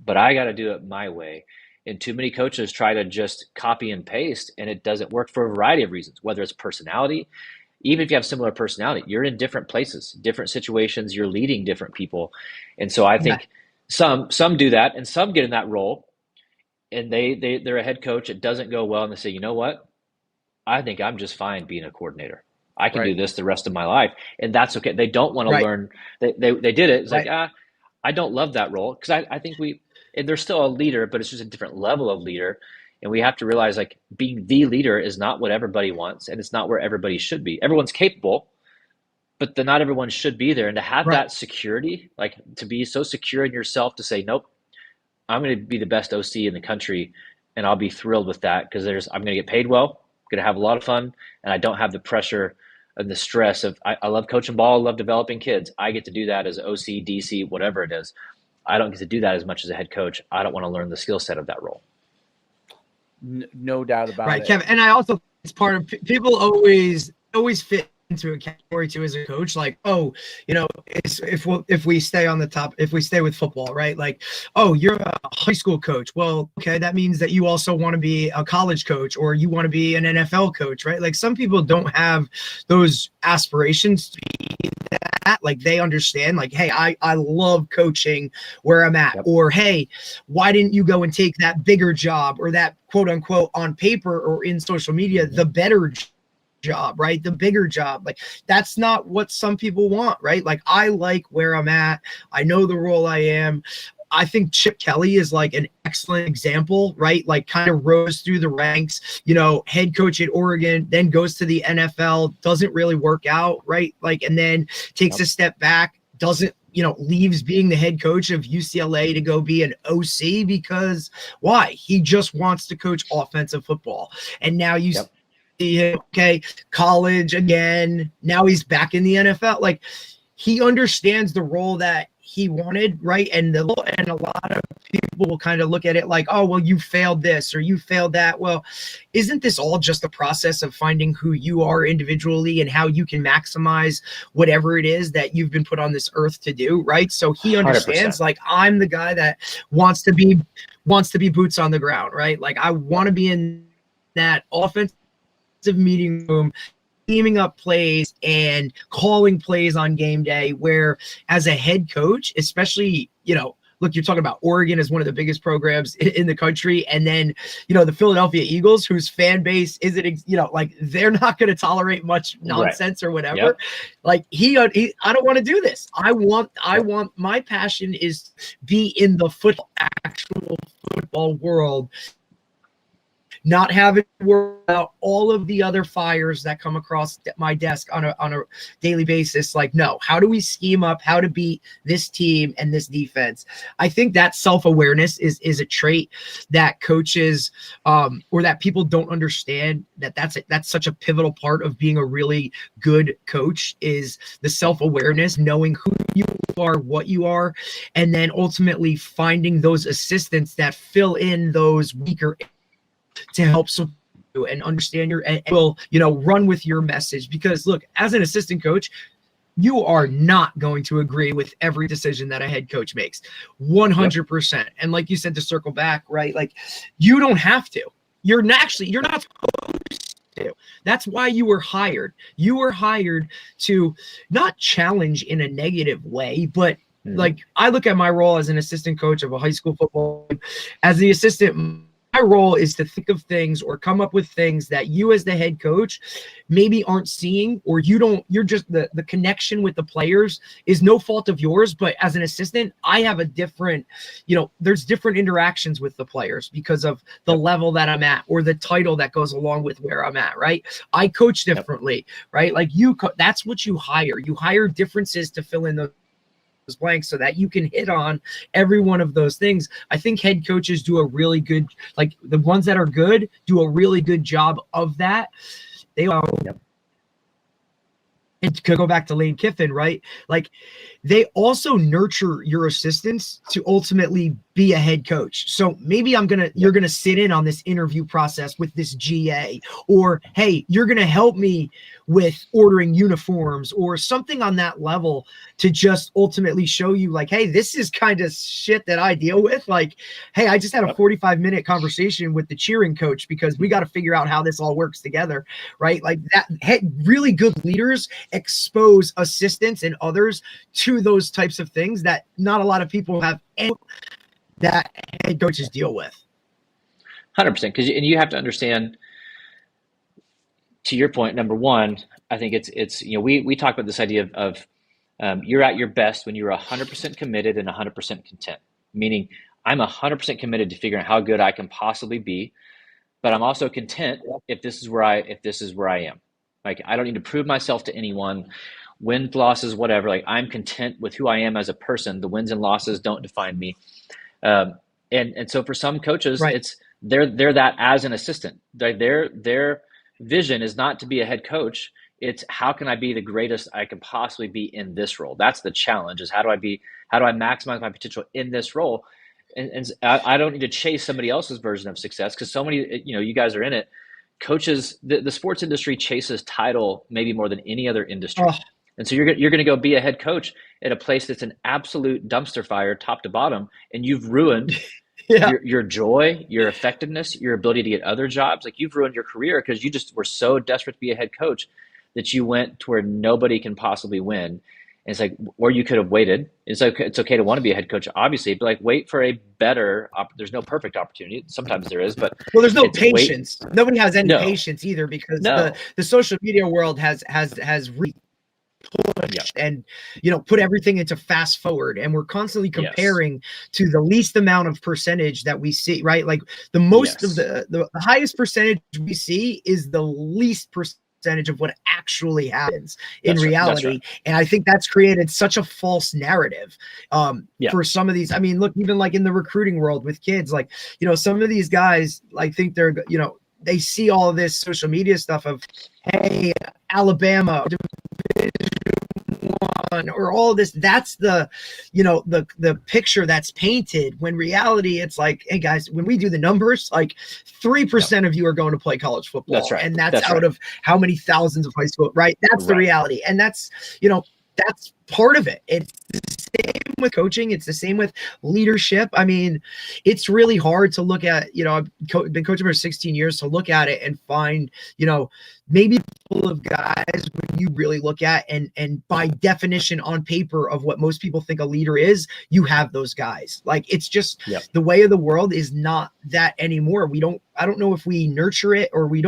but I got to do it my way. And too many coaches try to just copy and paste, and it doesn't work for a variety of reasons, whether it's personality. Even if you have similar personality, you're in different places, different situations, you're leading different people. And so I think some do that, and some get in that role, and they're a head coach. It doesn't go well, and they say, you know what? I think I'm just fine being a coordinator. I can do this the rest of my life, and that's okay. They don't want to learn. They did it. It's like, I don't love that role, because I think and they're still a leader, but it's just a different level of leader. And we have to realize, like, being the leader is not what everybody wants, and it's not where everybody should be. Everyone's capable, but not everyone should be there. And to have that security, like to be so secure in yourself to say, nope, I'm going to be the best OC in the country, and I'll be thrilled with that, because I'm going to get paid well, going to have a lot of fun, and I don't have the pressure and the stress of, I love coaching ball, I love developing kids. I get to do that as OC, DC, whatever it is. I don't get to do that as much as a head coach. I don't want to learn the skill set of that role. No doubt about it. Right, Kevin. And I also, it's part of, people always fit into a category too as a coach, like, oh, you know, if we stay on the top, if we stay with football, right, like, oh, you're a high school coach, well, okay, that means that you also want to be a college coach, or you want to be an NFL coach, right? Like, some people don't have those aspirations to be that. Like, they understand, like, hey, I love coaching where I'm at, or hey, why didn't you go and take that bigger job, or that quote unquote on paper or in social media the better job, right? The bigger job. Like, that's not what some people want, right? Like, I like where I'm at. I know the role I am. I think Chip Kelly is like an excellent example, right? Like, kind of rose through the ranks, you know, head coach at Oregon, then goes to the NFL, doesn't really work out, right? Like, and then takes a step back, doesn't, you know, leaves being the head coach of UCLA to go be an OC, because why? He just wants to coach offensive football. And now you see him, okay, college again. Now he's back in the NFL. Like, he understands the role that he wanted, right? And a lot of people will kind of look at it like, oh, well, you failed this or you failed that. Well, isn't this all just a process of finding who you are individually and how you can maximize whatever it is that you've been put on this earth to do, right? So he understands, 100%. Like, I'm the guy that wants to be boots on the ground, right? Like, I want to be in that offensive meeting room, scheming up plays and calling plays on game day, where as a head coach, especially, you know, look, you're talking about Oregon as one of the biggest programs in the country. And then, you know, the Philadelphia Eagles, whose fan base isn't, you know, like, they're not going to tolerate much nonsense or whatever. Like, I don't want to do this. I want my passion is be in the actual football world, not having to worry about all of the other fires that come across my desk on a daily basis. Like, no, how do we scheme up how to beat this team and this defense? I think that self-awareness is a trait that coaches or that people don't understand, that's such a pivotal part of being a really good coach, is the self-awareness, knowing who you are, what you are, and then ultimately finding those assistants that fill in those weaker to help support you and understand and will, you know, run with your message. Because look, as an assistant coach, you are not going to agree with every decision that a head coach makes 100%. And like you said, to circle back, right? Like, you don't have to. You're not supposed to. That's why you were hired. You were hired to not challenge in a negative way, but like, I look at my role as an assistant coach of a high school football team. As the assistant, my role is to think of things or come up with things that you as the head coach maybe aren't seeing, or you're just the connection with the players is no fault of yours. But as an assistant, I have a different, there's different interactions with the players because of the level that I'm at or the title that goes along with where I'm at, right? I coach differently, right? Like that's what you hire. You hire differences to fill in those blanks so that you can hit on every one of those things. I think head coaches do a really good, like the ones that are good do a really good job of that. They are. And to go back to Lane Kiffin, right? Like, they also nurture your assistants to ultimately be a head coach. So maybe you're gonna sit in on this interview process with this GA, or hey, you're gonna help me with ordering uniforms or something on that level to just ultimately show you, like, hey, this is kind of shit that I deal with. Like, hey, I just had a 45-minute conversation with the cheering coach because we got to figure out how this all works together, right? Like that. Really good leaders expose assistants and others to those types of things that not a lot of people have that head coaches deal with. 100%. And you have to understand, to your point, number one, I think it's we talk about this idea of you're at your best when you're 100% committed and 100% content, meaning I'm 100% committed to figuring out how good I can possibly be, but I'm also content if this is where I am. Like, I don't need to prove myself to anyone, wins, losses, whatever. Like, I'm content with who I am as a person. The wins and losses don't define me. And so for some coaches, it's they're that as an assistant. Their vision is not to be a head coach. It's how can I be the greatest I can possibly be in this role? That's the challenge, is how do I maximize my potential in this role? And I don't need to chase somebody else's version of success, because so many, you guys are in it. Coaches, the sports industry chases title maybe more than any other industry. And so you're going to go be a head coach at a place that's an absolute dumpster fire, top to bottom, and you've ruined your joy, your effectiveness, your ability to get other jobs. Like, you've ruined your career because you just were so desperate to be a head coach that you went to where nobody can possibly win. And it's like, or you could have waited. It's okay to want to be a head coach, obviously, but like, wait for a better. There's no perfect opportunity. Sometimes there is, but there's no patience. Nobody has any patience either, because the social media world has pushed and put everything into fast forward, and we're constantly comparing to the least amount of percentage that we see, right? Like, the most of the highest percentage we see is the least percentage of what actually happens in reality. And I think that's created such a false narrative for some of these. I mean, look, even like in the recruiting world with kids, like, some of these guys, like, think they're, they see all of this social media stuff of, hey, Alabama or all this. That's the picture that's painted, when reality it's like, hey guys, when we do the numbers, like 3% of you are going to play college football. That's right. And that's out of how many thousands of high school, right? That's the reality. And that's that's part of it. It's the same with coaching. It's the same with leadership. I mean, it's really hard to look at, I've been coaching for 16 years, to look at it and find, maybe full of guys when you really look at and by definition on paper of what most people think a leader is, you have those guys. Like, it's just the way of the world is not that anymore. I don't know if we nurture it or we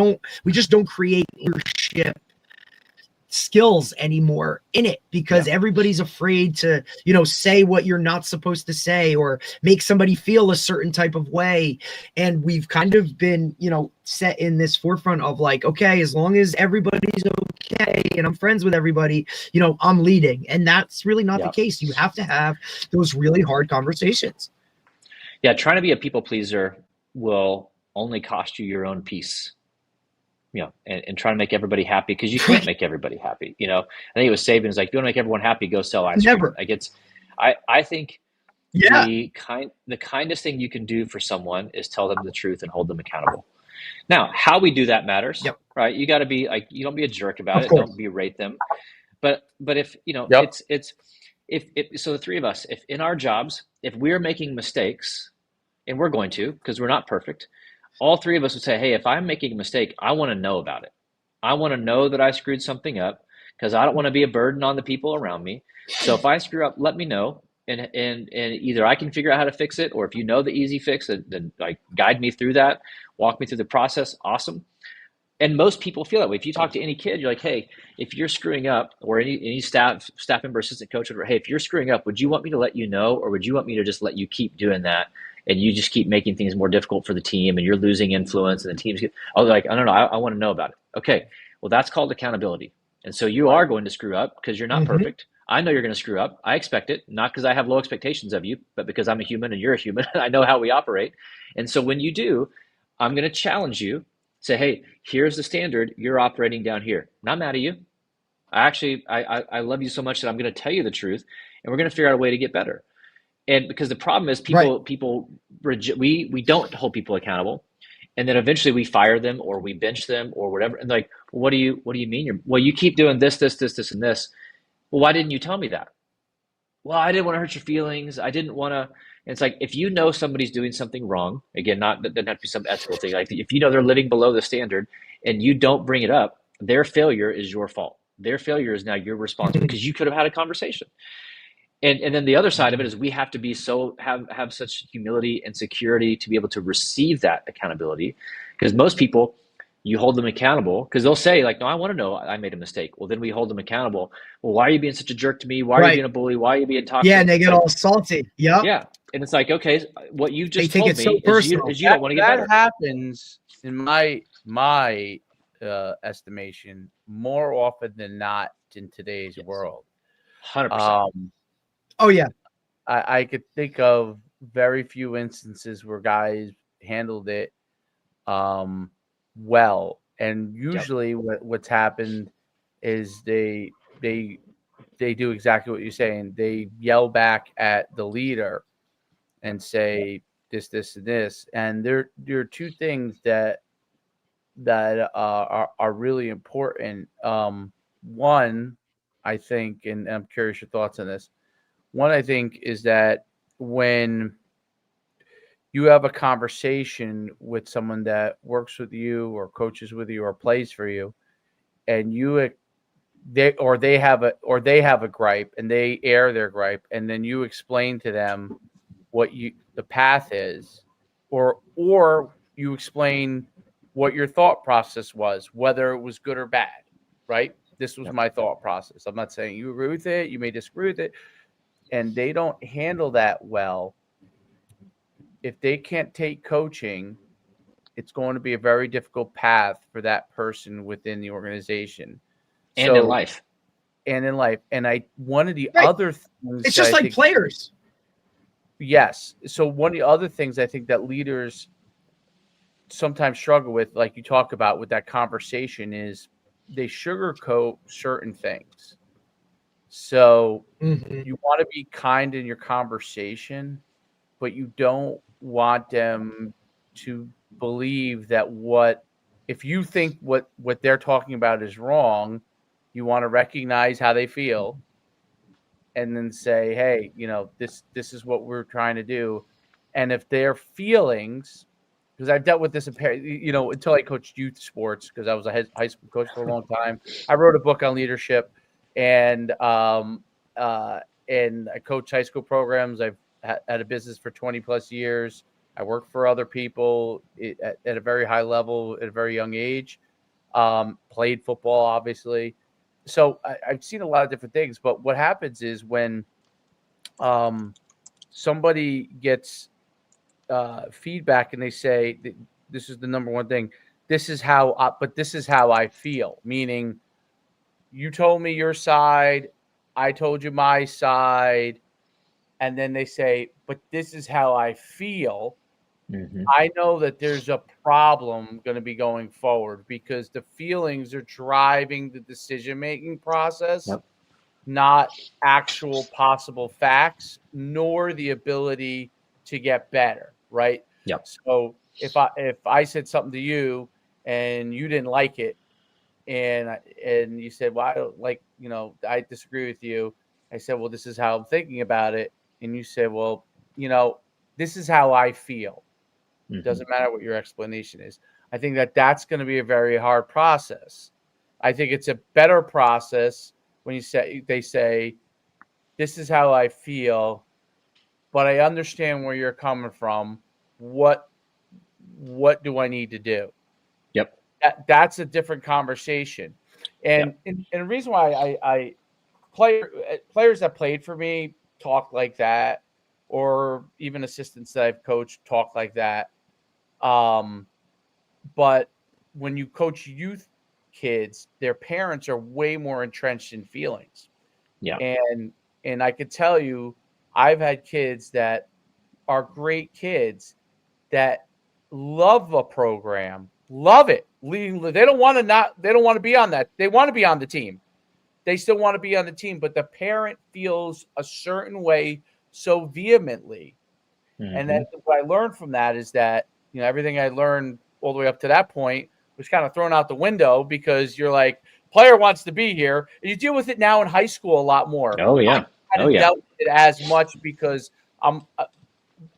just don't create leadership skills anymore in it, because everybody's afraid to say what you're not supposed to say or make somebody feel a certain type of way. And we've kind of been set in this forefront of like, okay, as long as everybody's okay and I'm friends with everybody, I'm leading. And that's really not the case. You have to have those really hard conversations. Trying to be a people pleaser will only cost you your own peace. And trying to make everybody happy, because you can't make everybody happy. I think it was Saban's like, if you want to make everyone happy, go sell ice cream. Like, I think the kindest thing you can do for someone is tell them the truth and hold them accountable. Now, how we do that matters, right? You got to be like, you don't be a jerk about it. Don't berate them. But if Yep. it's if so the three of us, if in our jobs, if we're making mistakes, and we're going to, because we're not perfect, all three of us would say, hey, if I'm making a mistake, I want to know about it. I want to know that I screwed something up because I don't want to be a burden on the people around me. So if I screw up, let me know. And either I can figure out how to fix it, or if you know the easy fix, then like guide me through that, walk me through the process. Awesome. And most people feel that way. If you talk to any kid, you're like, hey, if you're screwing up, or any staff member, assistant coach, whatever, hey, if you're screwing up, would you want me to let you know, or would you want me to just let you keep doing that? And you just keep making things more difficult for the team, and you're losing influence, and the team's like, I don't know, I want to know about it. Okay, well, that's called accountability. And so you are going to screw up because you're not perfect. I know you're going to screw up. I expect it, not because I have low expectations of you, but because I'm a human and you're a human. I know how we operate. And so when you do, I'm going to challenge you. Say, hey, here's the standard. You're operating down here. Not mad at you. I love you so much that I'm going to tell you the truth, and we're going to figure out a way to get better. And because the problem is we don't hold people accountable, and then eventually we fire them or we bench them or whatever. And like, well, what do you mean? Well, you keep doing this, and this. Well, why didn't you tell me that? Well, I didn't want to hurt your feelings. I didn't want to. And it's like, if you know somebody's doing something wrong, again, that doesn't have to be some ethical thing. Like, if you know they're living below the standard and you don't bring it up, their failure is your fault. Their failure is now your responsibility because you could have had a conversation. And then the other side of it is we have to be have such humility and security to be able to receive that accountability, because most people, you hold them accountable because they'll say like, no, I want to know I made a mistake. Well, then we hold them accountable. Well, why are you being such a jerk to me? Why are you being a bully? Why are you being toxic? Yeah, and they get all salty. Yep. Yeah. And it's like, okay, what you've just They take told it so me personal. is you don't want to get better. That happens in my estimation more often than not in today's world. 100%. Oh yeah. I could think of very few instances where guys handled it well, and usually what's happened is they do exactly what you're saying. They yell back at the leader and say this, and this, and there are two things that are really important. One, I think, and I'm curious your thoughts on this. One, I think, is that when you have a conversation with someone that works with you or coaches with you or plays for you, and they have a gripe and they air their gripe, and then you explain to them what the path is, or you explain what your thought process was, whether it was good or bad, right? This was my thought process. I'm not saying you agree with it. You may disagree with it. And they don't handle that well. If they can't take coaching, it's going to be a very difficult path for that person within the organization. And in life. And one of the other things, it's just like players. Yes. So one of the other things I think that leaders sometimes struggle with, like you talk about with that conversation, is they sugarcoat certain things. So you want to be kind in your conversation, but you don't want them to believe that if you think what they're talking about is wrong, you want to recognize how they feel and then say, hey, this is what we're trying to do. And if their feelings, because I've dealt with this, until I coached youth sports, because I was a high school coach for a long time. I wrote a book on leadership, and I coach high school programs. I've had a business for 20 plus years. I worked for other people at a very high level at a very young age. Played football, obviously. So I've seen a lot of different things. But what happens is when somebody gets feedback and they say, this is the number one thing. This is how I feel. Meaning, you told me your side, I told you my side, and then they say, but this is how I feel. I know that there's a problem going to be going forward because the feelings are driving the decision-making process, not actual possible facts, nor the ability to get better, right? Yep. So if I said something to you and you didn't like it, and you said, well, I don't like, I disagree with you. I said, well, this is how I'm thinking about it. And you said, well, this is how I feel. It doesn't matter what your explanation is. I think that that's going to be a very hard process. I think it's a better process when they say, this is how I feel, but I understand where you're coming from. What do I need to do? Yep. That's a different conversation. And the reason why players that played for me talk like that, or even assistants that I've coached talk like that. But when you coach youth kids, their parents are way more entrenched in feelings. Yeah. And I could tell you, I've had kids that are great kids that love a program, love it. They don't want to be on that. They want to be on the team. They still want to be on the team, but the parent feels a certain way so vehemently. And then what I learned from that is that, everything I learned all the way up to that point was kind of thrown out the window, because you're like, player wants to be here. And you deal with it now in high school a lot more. Oh yeah. I haven't dealt with it as much because I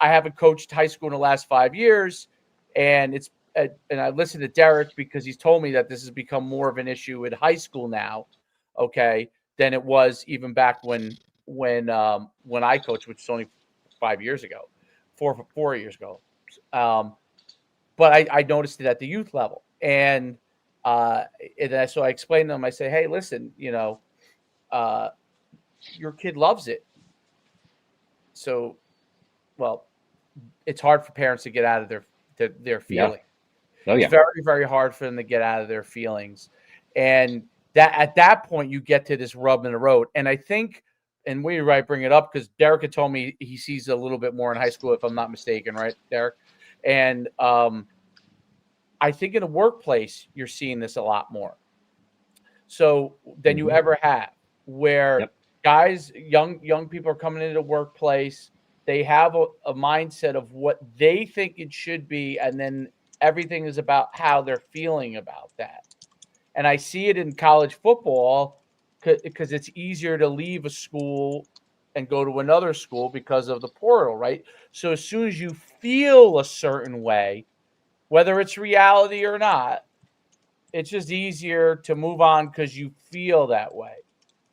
haven't coached high school in the last 5 years, and I listened to Derek because he's told me that this has become more of an issue in high school now, okay, than it was even back when I coached, which is only 5 years ago, 4 years ago. But I noticed it at the youth level, and so I explained to them. I say, hey, listen, your kid loves it. So, well, it's hard for parents to get out of their feelings. Yeah. Oh yeah. It's very, very hard for them to get out of their feelings, and that at that point you get to this rub in the road. And I think, and we bring it up because Derek had told me he sees a little bit more in high school, if I'm not mistaken, right, Derek? And I think in the workplace you're seeing this a lot more so than you ever have, where guys, young people are coming into the workplace. They have a mindset of what they think it should be, and then everything is about how they're feeling about that. And I see it in college football because it's easier to leave a school and go to another school because of the portal, right? So as soon as you feel a certain way, whether it's reality or not, it's just easier to move on because you feel that way.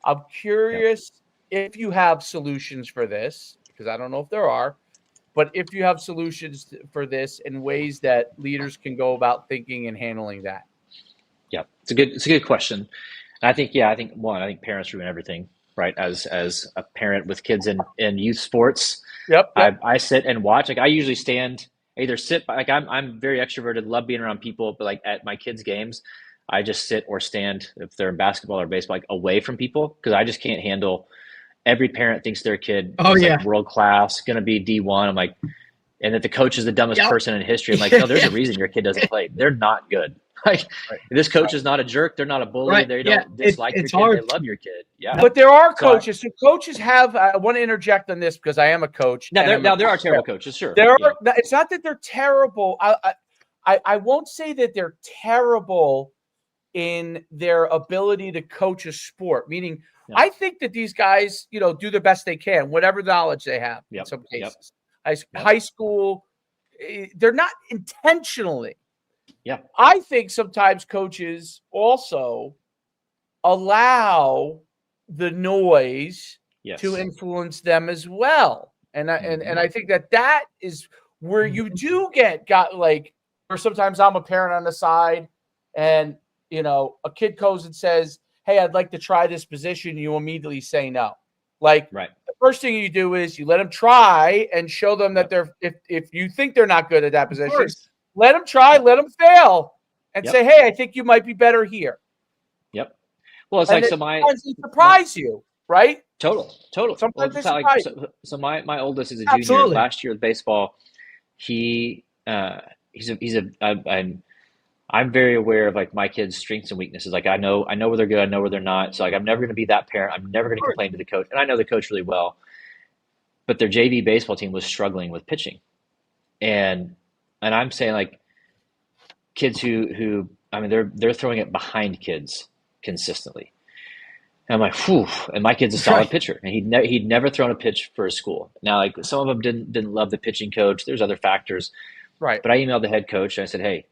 I'm curious if you have solutions for this, because I don't know if there are, but if you have solutions for this and ways that leaders can go about thinking and handling that. Yeah, it's a good question. And I think parents ruin everything, right? As a parent with kids in youth sports, I sit and watch. Like I usually either sit, like I'm very extroverted, love being around people, but like at my kids' games, I just sit or stand if they're in basketball or baseball, like away from people, because I just can't handle. Every parent thinks their kid is like world class, going to be D1. I'm like, and that the coach is the dumbest person in history. I'm like, no, there's a reason your kid doesn't play. They're not good. Like this coach is not a jerk. They're not a bully. Right. They don't dislike your kid. Hard. They love your kid. Yeah. But there are coaches. So coaches have. I want to interject on this because I am a coach. Now there are terrible coaches. Sure. There are. It's not that they're terrible. I won't say that they're terrible in their ability to coach a sport. Meaning, I think that these guys, do the best they can, whatever knowledge they have. In some cases, high school, they're not intentionally. Yeah. I think sometimes coaches also allow the noise to influence them as well. And I think that is where you do got like, or sometimes I'm a parent on the side and, a kid goes and says, hey, I'd like to try this position. You immediately say no. Like the first thing you do is you let them try and show them that if you think they're not good at that position, let them try, let them fail, and say, hey, I think you might be better here. Yep. Well, it's like, so they surprise you, right? Total. Sometimes they surprise you. So my oldest is a junior. Last year with baseball, I'm very aware of like my kids' strengths and weaknesses. Like I know where they're good, I know where they're not. So like I'm never going to be that parent. I'm never going to complain to the coach, and I know the coach really well. But their JV baseball team was struggling with pitching, and I'm saying like kids who I mean, they're throwing it behind kids consistently. And I'm like, whew. And my kid's a solid pitcher, and he'd never thrown a pitch for his school. Now, like some of them didn't love the pitching coach. There's other factors, Right. But I emailed the head coach and I said, hey,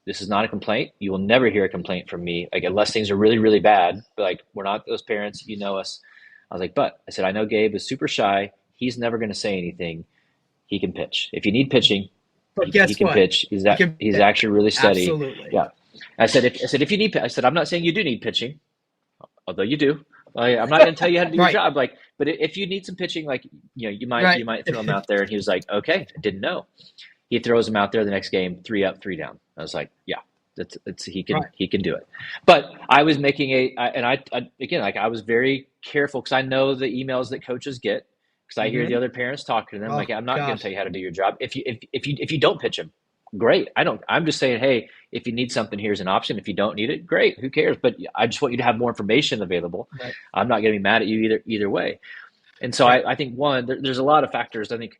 this is not a complaint. You will never hear a complaint from me, like unless things are really, really bad. But like, we're not those parents. You know us. I was like, but I said, I know Gabe is super shy. He's never going to say anything. He can pitch. If you need pitching, But he guess can what? pitch. He's actually really steady. Absolutely. Yeah. I said, if you need, I said, I'm not saying you do need pitching, although you do. I'm not going to tell you how to do your job. Like, but if you need some pitching, like, you might throw him out there. And he was like, okay, I didn't know. He throws him out there the next game, 3 up, 3 down. I was like, yeah, he can do it. But I was making I was very careful because I know the emails that coaches get, because I hear the other parents talking to them. I'm not going to tell you how to do your job. If you don't pitch him, great. I'm just saying, hey, if you need something, here's an option. If you don't need it, great. Who cares? But I just want you to have more information available. Right. I'm not going to be mad at you either way. And so I think there's a lot of factors. I think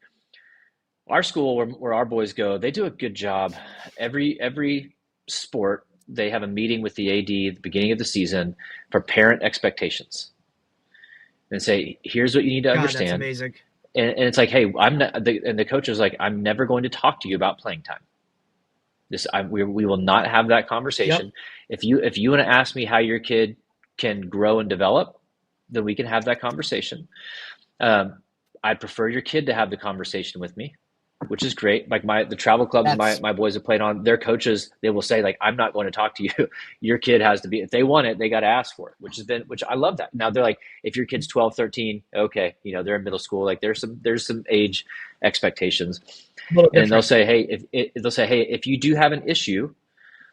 our school where our boys go, they do a good job. Every sport, they have a meeting with the AD at the beginning of the season for parent expectations, and say, here's what you need to understand. That's amazing. And it's like, hey, and the coach is like, I'm never going to talk to you about playing time. We will not have that conversation. Yep. If you want to ask me how your kid can grow and develop, then we can have that conversation. I prefer your kid to have the conversation with me, which is great. Like the travel clubs my boys have played on, their coaches, they will say, like, I'm not going to talk to you. Your kid has to be, if they want it, they got to ask for it, which I love that. Now they're like, if your kid's 12, 13, okay, they're in middle school, like there's some age expectations. And they'll say, hey, if you do have an issue,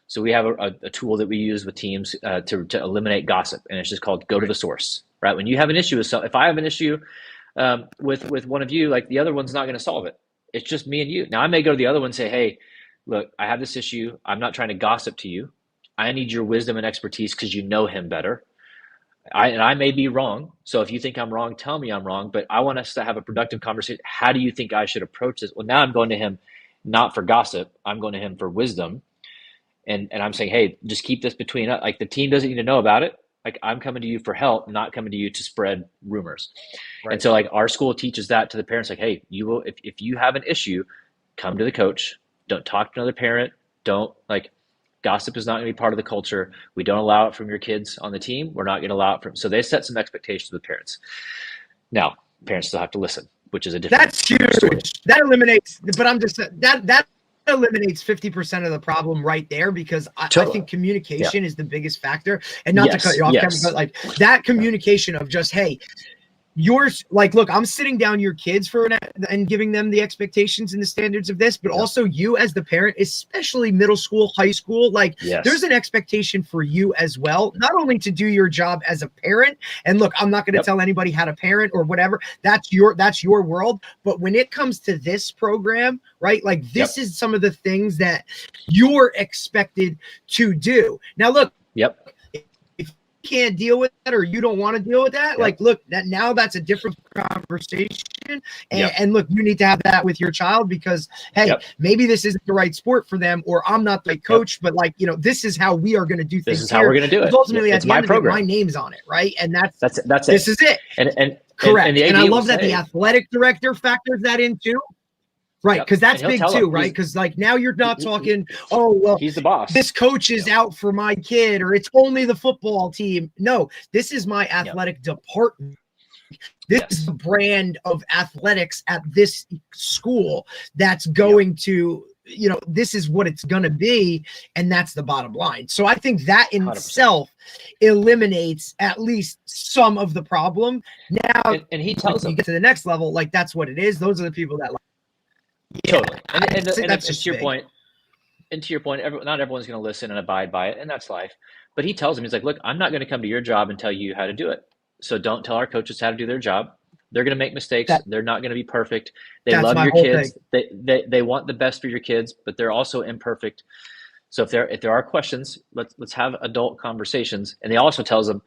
so we have a tool that we use with teams to eliminate gossip, and it's just called go to the source, right? When you have an issue with if I have an issue with one of you, like the other one's not going to solve it. It's just me and you. Now I may go to the other one and say, hey, look, I have this issue. I'm not trying to gossip to you. I need your wisdom and expertise because you know him better. I may be wrong. So if you think I'm wrong, tell me I'm wrong, but I want us to have a productive conversation. How do you think I should approach this? Well, now I'm going to him not for gossip. I'm going to him for wisdom. And I'm saying, hey, just keep this between us. Like the team doesn't need to know about it. Like I'm coming to you for help, not coming to you to spread rumors. Right. And so like our school teaches that to the parents, like, hey, you will, if you have an issue, come to the coach. Don't talk to another parent. Don't gossip is not going to be part of the culture. We don't allow it from your kids on the team. We're not going to allow it from, so they set some expectations with parents. Now, parents still have to listen, which is a different That's huge. Story. That eliminates, but I'm just, that eliminates 50% of the problem right there, because I think communication is the biggest factor. And not to cut you off, Kevin, but like that communication of just, hey, yours, like, look, I'm sitting down your kids and giving them the expectations and the standards of this, but also you as the parent, especially middle school, high school, like there's an expectation for you as well, not only to do your job as a parent. And look, I'm not going to tell anybody how to parent or whatever. That's your world. But when it comes to this program, right, like this is some of the things that you're expected to do. Now, look, can't deal with that, or you don't want to deal with that, like, look, that's a different conversation. And look, you need to have that with your child, because hey, maybe this isn't the right sport for them, or I'm not the right coach, but like, this is how we are going to do things. This is how we're going to do it. Ultimately, at the end of it, my name's on it, right? And that's it. This is it. And correct. And I love that the athletic director factors that in too. Right, because that's big too, right? Because like now you're not talking, oh, well, he's the boss. This coach is out for my kid, or it's only the football team. No, this is my athletic department. This is the brand of athletics at this school that's going to, this is what it's going to be, and that's the bottom line. So I think that in 100%. Itself eliminates at least some of the problem. Now, and he tells them, you get to the next level, like that's what it is. Those are the people that. Totally. And to your point, not everyone's going to listen and abide by it, and that's life. But he tells him, he's like, look, I'm not going to come to your job and tell you how to do it. So don't tell our coaches how to do their job. They're going to make mistakes. They're not going to be perfect. They love your kids. They want the best for your kids, but they're also imperfect. So if there are questions, let's have adult conversations. And he also tells them,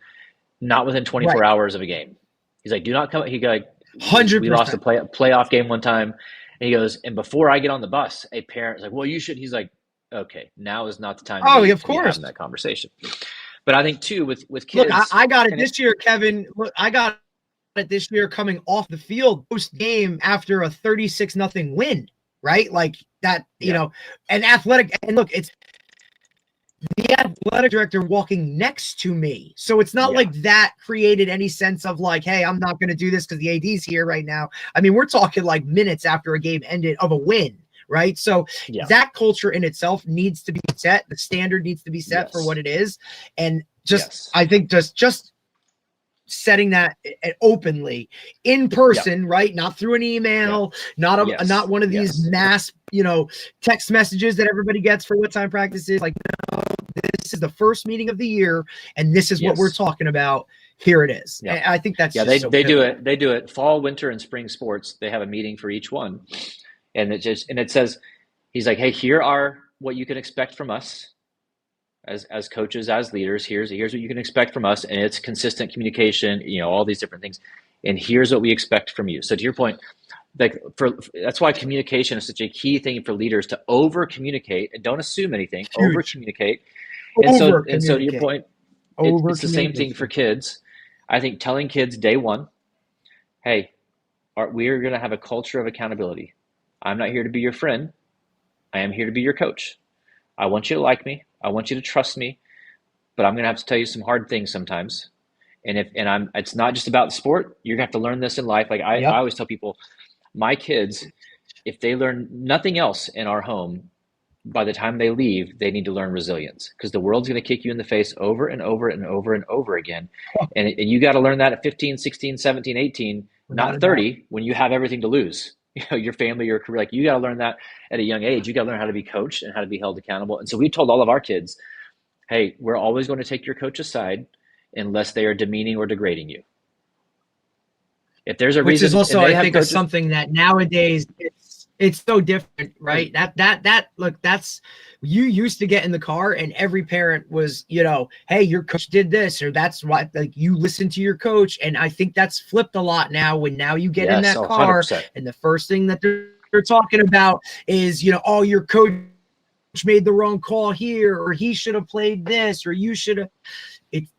not within 24 hours of a game. He's like, do not come. He like, 100%. We lost a playoff game one time. And he goes, and before I get on the bus, a parent's like, well, you should. He's like, okay, now is not the time Oh, to of be course. having that conversation. But I think too with kids. Look, I got it this year, Kevin. Look, I got it this year coming off the field post game after a 36-0 win, right? Like that, you know, and athletic. And look, it's the athletic director walking next to me. So it's not like that created any sense of like, hey, I'm not going to do this because the AD's here right now. I mean, we're talking like minutes after a game ended of a win, right? So that culture in itself needs to be set. The standard needs to be set for what it is. And just, I think just setting that openly in person, right? Not through an email, not one of these mass, you know, text messages that everybody gets for what time practice is. Like, no, this is the first meeting of the year, and this is what we're talking about. Here it is. And I think that's they do it. They do it fall, winter, and spring sports. They have a meeting for each one, and it says, he's like, hey, here are what you can expect from us. As coaches, as leaders, here's what you can expect from us, and it's consistent communication, you know, all these different things, and here's what we expect from you. So to your point, like that's why communication is such a key thing for leaders, to over communicate and don't assume anything. Over communicate. And so to your point, it's the same thing for kids. I think telling kids day one, hey, we are going to have a culture of accountability. I'm not here to be your friend. I am here to be your coach. I want you to like me. I want you to trust me, but I'm going to have to tell you some hard things sometimes. It's not just about the sport. You're going to have to learn this in life. Like I always tell people, my kids, if they learn nothing else in our home, by the time they leave, they need to learn resilience, because the world's going to kick you in the face over and over and over and over again. And you got to learn that at 15, 16, 17, 18, not 30, when you have everything to lose. You know, your family, your career, like you got to learn that at a young age. You got to learn how to be coached and how to be held accountable. And so we told all of our kids, hey, we're always going to take your coach aside unless they are demeaning or degrading you. If there's a reason, which is also, I think, is something that nowadays it's so different, right? Look, that's, you used to get in the car and every parent was, you know, hey, your coach did this, or that's why, like, you listen to your coach. And I think that's flipped a lot now, when now you get in that car 100%. and the first thing that they're talking about is, you know, oh, your coach made the wrong call here, or he should have played this, or you should have.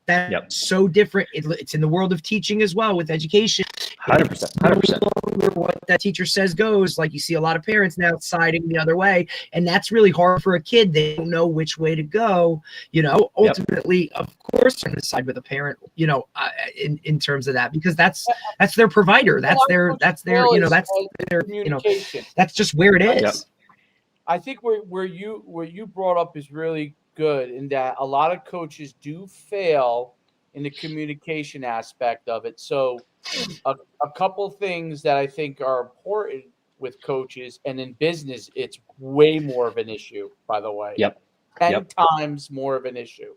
That's so different. It's in the world of teaching as well, with education. 100%. What that teacher says goes. Like, you see a lot of parents now siding the other way, and that's really hard for a kid. They don't know which way to go. You know, ultimately, of course, they're going to side with a parent. You know, in terms of that, because that's their provider. That's their you know, that's their, you know, that's just where it is. I think where you brought up is really good, in that a lot of coaches do fail in the communication aspect of it. So a couple things that I think are important with coaches, and in business, it's way more of an issue, by the way. 10 times more of an issue,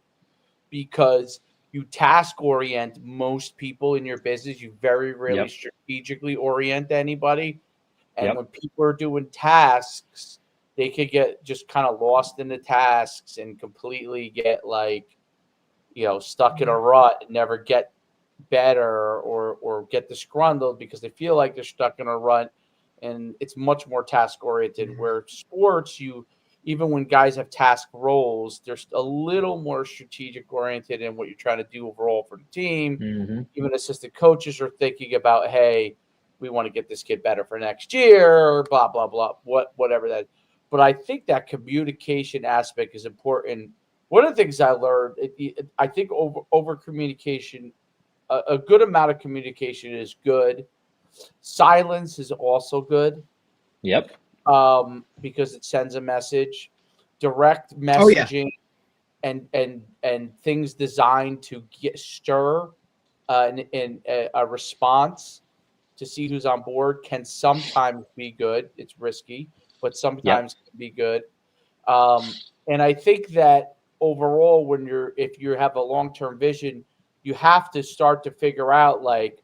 because you task orient most people in your business. You very rarely strategically orient anybody. And when people are doing tasks, they could get just kind of lost in the tasks and completely get, like, you know, stuck in a rut and never get better, or get disgruntled because they feel like they're stuck in a rut. And it's much more task oriented, where sports, even when guys have task roles, they're a little more strategic oriented in what you're trying to do overall for the team. Even assistant coaches are thinking about, hey, we want to get this kid better for next year, or blah, blah, blah, whatever that. But I think that communication aspect is important. One of the things I learned, I think over communication, a good amount of communication is good. Silence is also good. Because it sends a message. Direct messaging and things designed to stir a response to see who's on board can sometimes be good. It's risky, but sometimes can be good. And I think that overall, if you have a long-term vision, you have to start to figure out, like,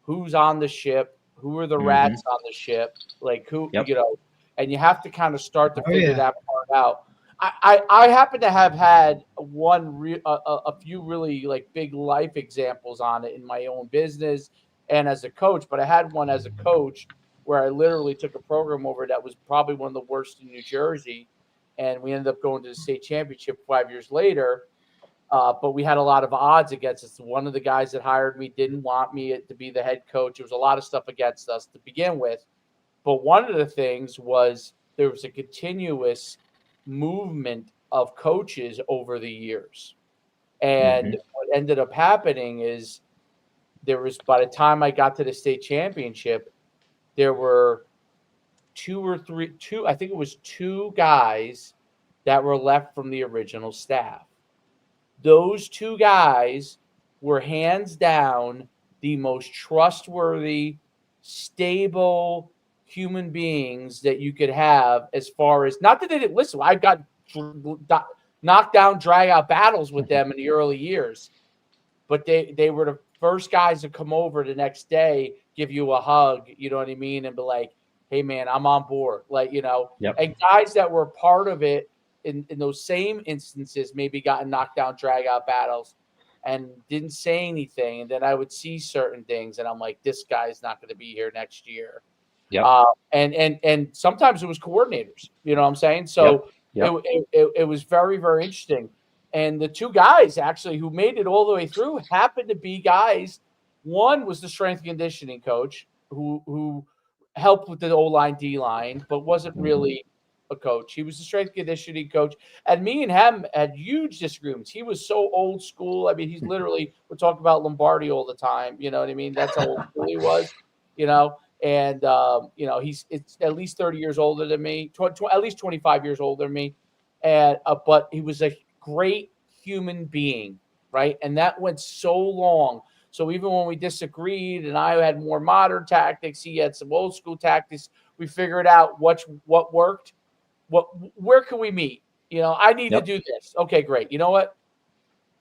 who's on the ship, who are the rats on the ship, like, who, you know, and you have to kind of start to figure that part out. I happen to have had a few really, like, big life examples on it in my own business and as a coach, but I had one as a coach where I literally took a program over that was probably one of the worst in New Jersey. and we ended up going to the state championship 5 years later. But we had a lot of odds against us. One of the guys that hired me didn't want me to be the head coach. There was a lot of stuff against us to begin with. But one of the things was there was a continuous movement of coaches over the years. And what ended up happening is there was, by the time I got to the state championship, there were I think it was two guys that were left from the original staff. Those two guys were hands down the most trustworthy, stable human beings that you could have, as far as, not that they didn't listen. I got knocked down, drag out battles with them in the early years, but they were the first guys to come over the next day, give you a hug, you know what I mean, and be like, hey man, I'm on board. Like, you know, and guys that were part of it in those same instances, maybe gotten knocked down, drag out battles and didn't say anything. And then I would see certain things and I'm like, this guy's not going to be here next year. And sometimes it was coordinators, you know what I'm saying? So it was very, very interesting. And the two guys actually who made it all the way through happened to be guys. One was the strength and conditioning coach who helped with the O-line, D-line, but wasn't really a coach. He was the strength and conditioning coach. And me and him had huge disagreements. He was so old school. I mean, he's literally, we're talking about Lombardi all the time. You know what I mean? That's how old school he was, you know? And, you know, it's at least 30 years older than me, at least 25 years older than me. And, but he was a great human being, right? And that went so long. So even when we disagreed and I had more modern tactics, he had some old school tactics, we figured out what worked. Where can we meet? You know, I need to do this. Okay, great. You know what?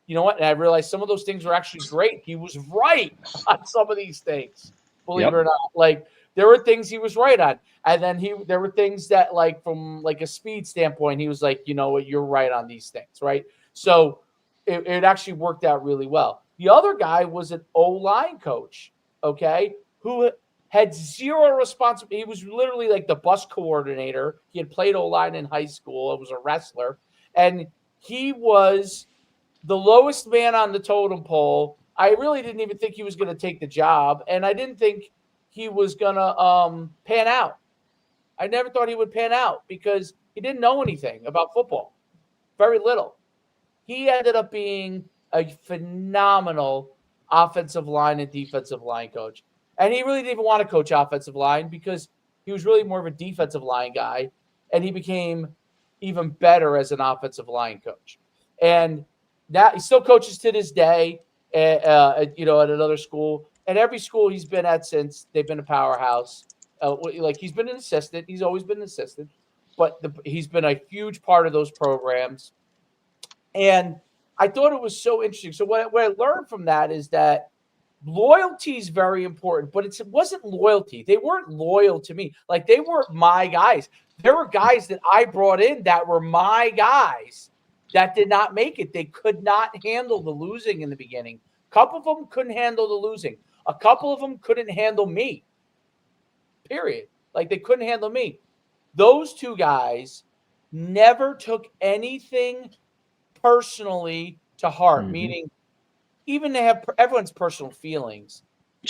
And I realized some of those things were actually great. He was right on some of these things, believe it or not. Like, there were things he was right on. And then there were things that, like, from like a speed standpoint, he was like, you know what, you're right on these things, right? So it actually worked out really well. The other guy was an O-line coach, okay, who had zero responsibility. He was literally like the bus coordinator. He had played O-line in high school. He was a wrestler. And he was the lowest man on the totem pole. I really didn't even think he was going to take the job. And I didn't think he was going to pan out. I never thought he would pan out because he didn't know anything about football. Very little. He ended up being a phenomenal offensive line and defensive line coach. And he really didn't even want to coach offensive line because he was really more of a defensive line guy. And he became even better as an offensive line coach. And now he still coaches to this day, you know, at another school. And every school he's been at since, they've been a powerhouse. Like, he's been an assistant. He's always been an assistant. But he's been a huge part of those programs. And I thought it was so interesting. So what I learned from that is that loyalty is very important, but it wasn't loyalty. They weren't loyal to me. Like, they weren't my guys. There were guys that I brought in that were my guys that did not make it. They could not handle the losing in the beginning. A couple of them couldn't handle the losing. A couple of them couldn't handle me. Period. Like, they couldn't handle me. Those two guys never took anything personally to heart, meaning even they have everyone's personal feelings,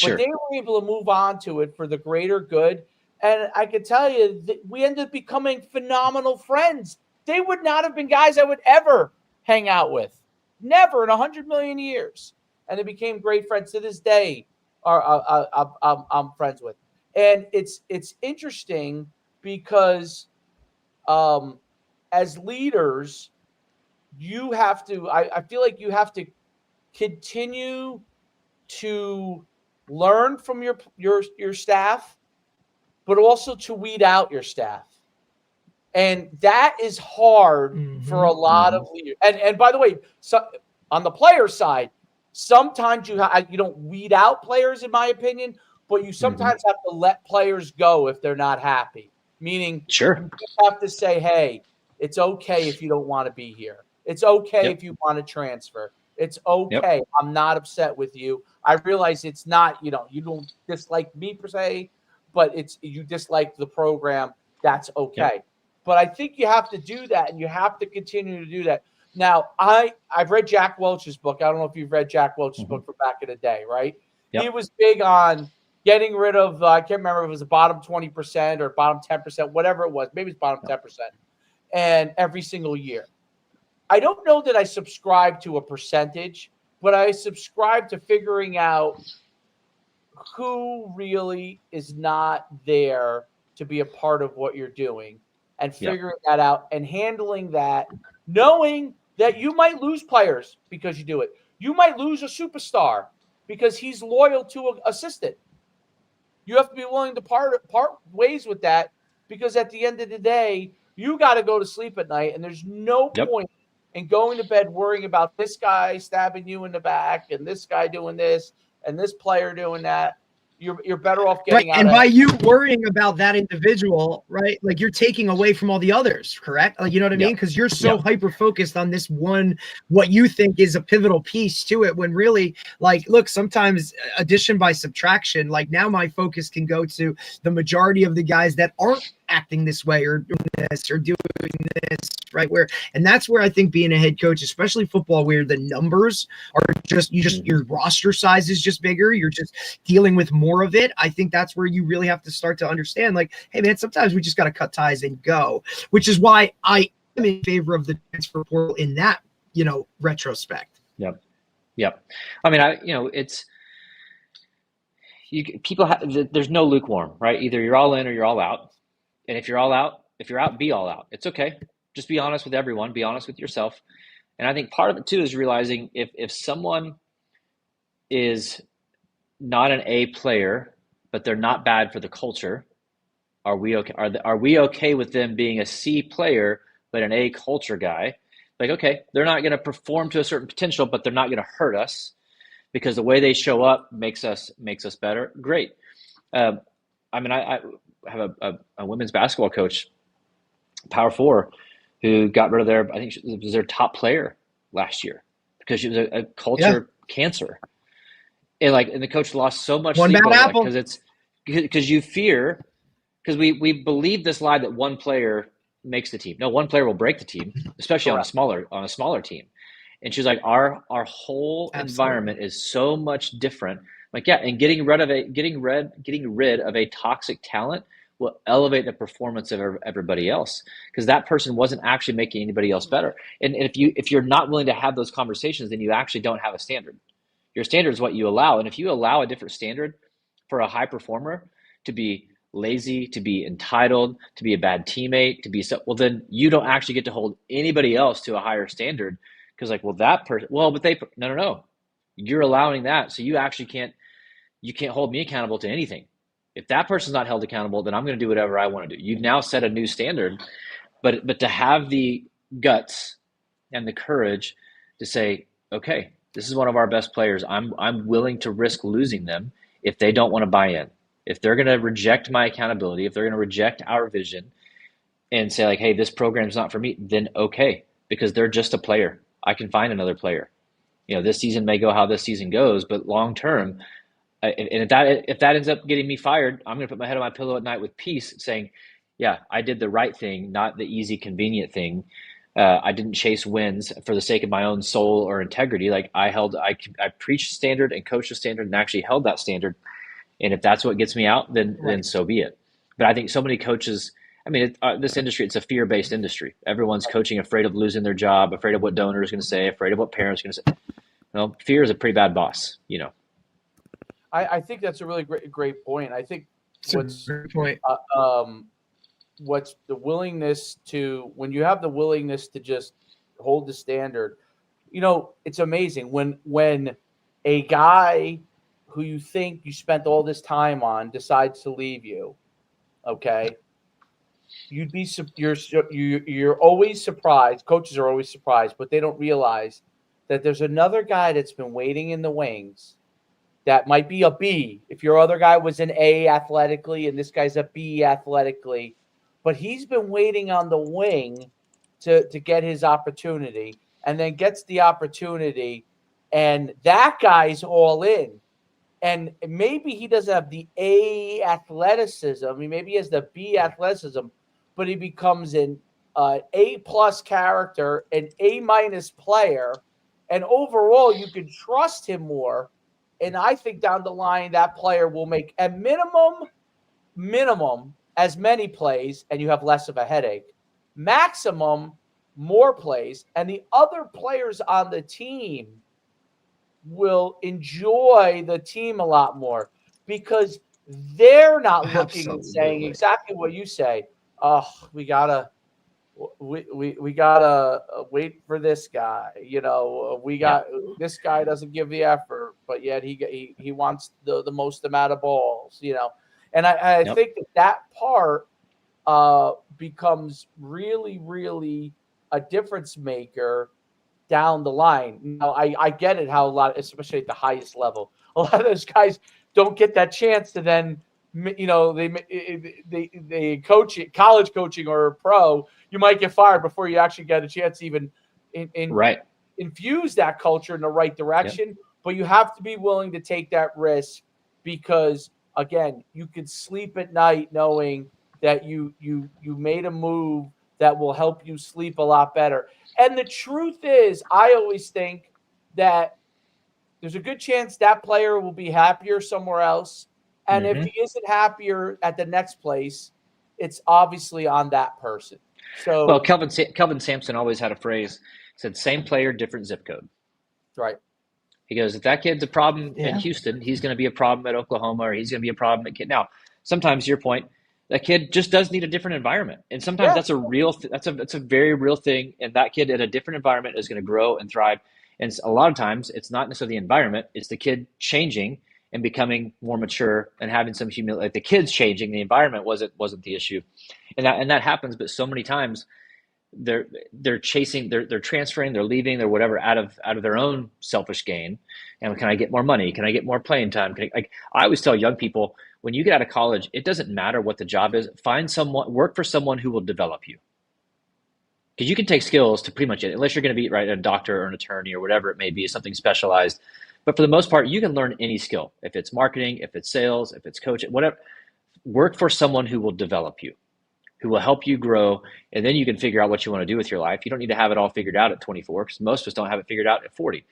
but they were able to move on to it for the greater good. And I can tell you that we ended up becoming phenomenal friends. They would not have been guys I would ever hang out with, never in 100 million years. And they became great friends to this day. I'm friends with, and it's interesting because as leaders, you have to, I feel like you have to continue to learn from your staff, but also to weed out your staff. And that is hard for a lot of leaders. And by the way, so on the player side, sometimes you don't weed out players, in my opinion, but you sometimes have to let players go if they're not happy. Meaning, you have to say, hey, it's okay if you don't want to be here. It's okay if you want to transfer. It's okay. I'm not upset with you. I realize it's not, you don't dislike me per se, but you dislike the program. That's okay. But I think you have to do that, and you have to continue to do that. Now, I've read Jack Welch's book. I don't know if you've read Jack Welch's book from back in the day, right? Yep. He was big on getting rid of, I can't remember if it was the bottom 20% or bottom 10%, whatever it was. Maybe it's bottom 10%. And every single year. I don't know that I subscribe to a percentage, but I subscribe to figuring out who really is not there to be a part of what you're doing and figuring that out and handling that, knowing that you might lose players because you do it. You might lose a superstar because he's loyal to an assistant. You have to be willing to part ways with that, because at the end of the day, you got to go to sleep at night, and there's no point in going to bed worrying about this guy stabbing you in the back and this guy doing this and this player doing that. You're better off getting out. And by you worrying about that individual, right? Like, you're taking away from all the others, correct? Like, you know what I mean? Because you're so hyper focused on this one, what you think is a pivotal piece to it, when really, like, look, sometimes addition by subtraction, like, now my focus can go to the majority of the guys that aren't acting this way or doing this or doing this, right? And that's where I think being a head coach, especially football, where the numbers are just your roster size is just bigger, you're just dealing with more of it. I think that's where you really have to start to understand, like, hey man, sometimes we just got to cut ties and go, which is why I am in favor of the transfer portal in that, retrospect. Yep. I mean, it's there's no lukewarm, right? Either you're all in or you're all out. And if you're out, be all out. It's okay. Just be honest with everyone. Be honest with yourself. And I think part of it too is realizing if someone is not an A player, but they're not bad for the culture, are we okay? Are we okay with them being a C player but an A culture guy? Like, okay, they're not going to perform to a certain potential, but they're not going to hurt us because the way they show up makes us better. Great. I mean, I have a women's basketball coach, Power 4, who got rid of I think it was their top player last year because she was a culture cancer. And the coach lost so much sleep over it because you fear, because we believe this lie that one player makes the team. No, one player will break the team, especially on a smaller team. And she's like, our whole environment is so much different. Like, and getting rid of a toxic talent will elevate the performance of everybody else, because that person wasn't actually making anybody else better. And if you're not willing to have those conversations, then you actually don't have a standard. Your standard is what you allow. And if you allow a different standard for a high performer to be lazy, to be entitled, to be a bad teammate, then you don't actually get to hold anybody else to a higher standard, because no. You're allowing that. So you actually can't hold me accountable to anything. If that person's not held accountable, then I'm going to do whatever I want to do. You've now set a new standard, but to have the guts and the courage to say, okay, this is one of our best players. I'm willing to risk losing them if they don't want to buy in. If they're going to reject my accountability, if they're going to reject our vision and say, like, hey, this program's not for me, then okay, because they're just a player. I can find another player. This season may go how this season goes, but long term, and if that ends up getting me fired, I'm going to put my head on my pillow at night with peace, saying, yeah, I did the right thing, not the easy, convenient thing. I didn't chase wins for the sake of my own soul or integrity. Like, I preached standard and coached the standard and actually held that standard. And if that's what gets me out, then so be it. But I think so many coaches, I mean, this industry, it's a fear-based industry. Everyone's coaching afraid of losing their job, afraid of what donor is going to say, afraid of what parents are going to say. Well, fear is a pretty bad boss, I think that's a really great point. I think what's the willingness to, when you have the willingness to just hold the standard, it's amazing when a guy who you think you spent all this time on decides to leave you. Okay. You're always surprised. Coaches are always surprised, but they don't realize that there's another guy that's been waiting in the wings that might be a B. If your other guy was an A athletically and this guy's a B athletically, but he's been waiting on the wing to get his opportunity, and then gets the opportunity, and that guy's all in. And maybe he doesn't have the A athleticism. I mean, maybe he has the B athleticism, but he becomes an A+ character, an A- player, and overall you can trust him more. And I think down the line that player will make at minimum as many plays, and you have less of a headache. Maximum more plays, and the other players on the team will enjoy the team a lot more because they're not looking and saying Absolutely. exactly what you say. Oh, we gotta wait for this guy. This guy doesn't give the effort, but yet he wants the most amount of balls. And I Yep. think that part becomes really, really a difference maker down the line. Now, I get it how a lot, especially at the highest level, a lot of those guys don't get that chance to then, they coach it, college coaching or pro. You might get fired before you actually get a chance to even Right. infuse that culture in the right direction. Yep. But you have to be willing to take that risk because, again, you can sleep at night knowing that you made a move that will help you sleep a lot better. And the truth is, I always think that there's a good chance that player will be happier somewhere else. And if he isn't happier at the next place, it's obviously on that person. So, well, Kelvin Sampson always had a phrase, said, same player, different zip code. Right. He goes, if that kid's a problem in Houston, he's going to be a problem at Oklahoma, or he's going to be a problem at kid. Now, sometimes, to your point, that kid just does need a different environment, and sometimes that's a real, that's a very real thing. And that kid in a different environment is going to grow and thrive. And a lot of times, it's not necessarily the environment; it's the kid changing and becoming more mature and having some humility. Like the kid's changing, the environment wasn't the issue, and that happens. But so many times, they're chasing, they're transferring, they're leaving, they're whatever out of their own selfish gain. And can I get more money? Can I get more playing time? I always tell young people, when you get out of college, it doesn't matter what the job is. Work for someone who will develop you. Because you can take skills to pretty much it, unless you're going to be a doctor or an attorney or whatever it may be, something specialized. But for the most part, you can learn any skill. If it's marketing, if it's sales, if it's coaching, whatever. Work for someone who will develop you, who will help you grow, and then you can figure out what you want to do with your life. You don't need to have it all figured out at 24, because most of us don't have it figured out at 40.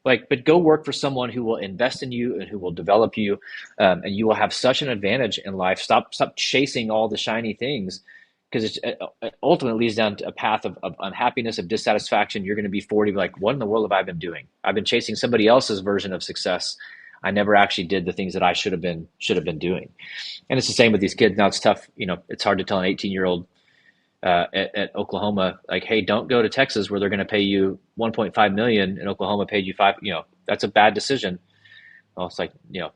But go work for someone who will invest in you and who will develop you, and you will have such an advantage in life. Stop chasing all the shiny things, because it ultimately leads down to a path of unhappiness, of dissatisfaction. You're going to be 40, like, what in the world have I been doing? I've been chasing somebody else's version of success. I never actually did the things that I should have been doing. And it's the same with these kids. Now it's tough. It's hard to tell an 18-year-old at Oklahoma, like, hey, don't go to Texas where they're going to pay you $1.5 million and Oklahoma paid you $5 million. That's a bad decision. Well, it's like,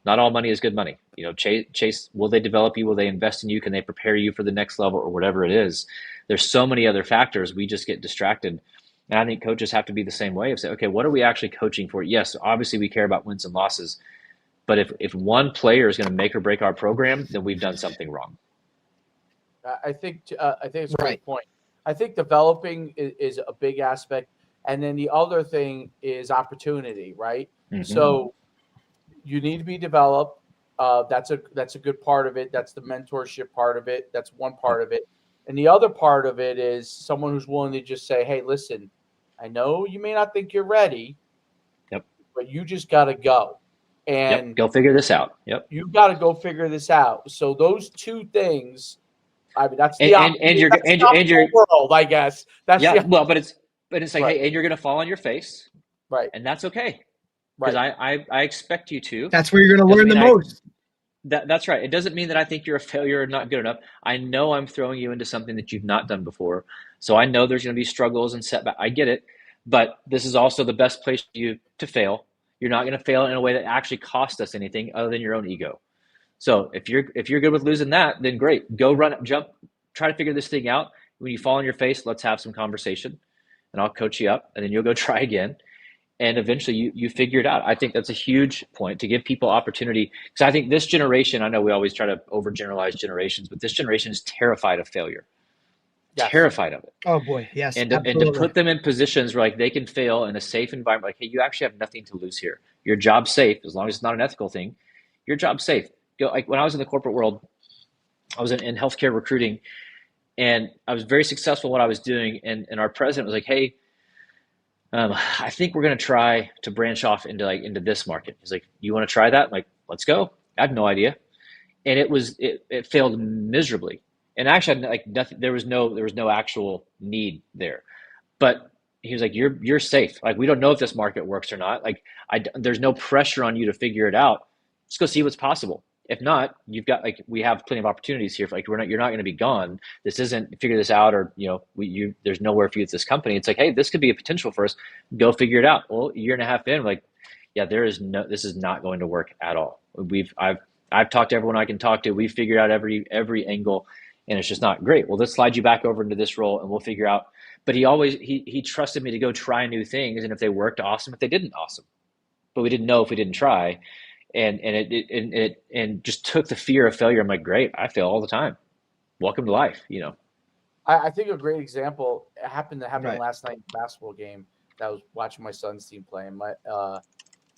not all money is good money. Chase, will they develop you? Will they invest in you? Can they prepare you for the next level or whatever it is? There's so many other factors. We just get distracted. And I think coaches have to be the same way of saying, okay, what are we actually coaching for? Yes, obviously we care about wins and losses. But if one player is going to make or break our program, then we've done something wrong. I think it's a great point. I think developing is a big aspect. And then the other thing is opportunity, right? Mm-hmm. So you need to be developed. That's a good part of it. That's the mentorship part of it. That's one part of it. And the other part of it is someone who's willing to just say, hey, listen, I know you may not think you're ready, but you just got to go. And go figure this out. You got to go figure this out. So those two things, I mean, that's the world, I guess. But it's like, right. Hey, and you're going to fall on your face, right? And that's okay, because I expect you to. That's where you're going to learn the most. That's right. It doesn't mean that I think you're a failure or not good enough. I know I'm throwing you into something that you've not done before, so I know there's going to be struggles and setbacks. I get it, but this is also the best place for you to fail. You're not going to fail in a way that actually costs us anything other than your own ego. So if you're good with losing that, then great. Go run, jump, try to figure this thing out. When you fall on your face, let's have some conversation, and I'll coach you up, and then you'll go try again. And eventually you figure it out. I think that's a huge point, to give people opportunity. Because I think this generation, I know we always try to overgeneralize generations, but this generation is terrified of failure. Yes. Terrified of it. Oh boy, yes. And to put them in positions where, like, they can fail in a safe environment, like, hey, you actually have nothing to lose here. Your job's safe, as long as it's not an ethical thing. Your job's safe. Like when I was in the corporate world, I was in healthcare recruiting, And I was very successful in what I was doing. And our president was like, hey, I think we're going to try to branch off into this market. He's like, you want to try that? I'm like, let's go. I have no idea. And it failed miserably. And actually, like nothing, there was no actual need there. But he was like, you're safe. Like, we don't know if this market works or not. Like, there's no pressure on you to figure it out. Let's go see what's possible. If not, we have plenty of opportunities here. You're not going to be gone. This isn't figure this out, or there's nowhere for you at this company. It's like, hey, this could be a potential for us. Go figure it out. Well, a year and a half in, like, yeah, this is not going to work at all. I've talked to everyone I can talk to. We've figured out every angle, and it's just not great. Well, let's slide you back over into this role, and we'll figure out. But he trusted me to go try new things, and if they worked, awesome. If they didn't, awesome. But we didn't know if we didn't try, and it just took the fear of failure. I'm like, great, I fail all the time. Welcome to life, I think a great example happened Right. last night in the basketball game that I was watching my son's team playing.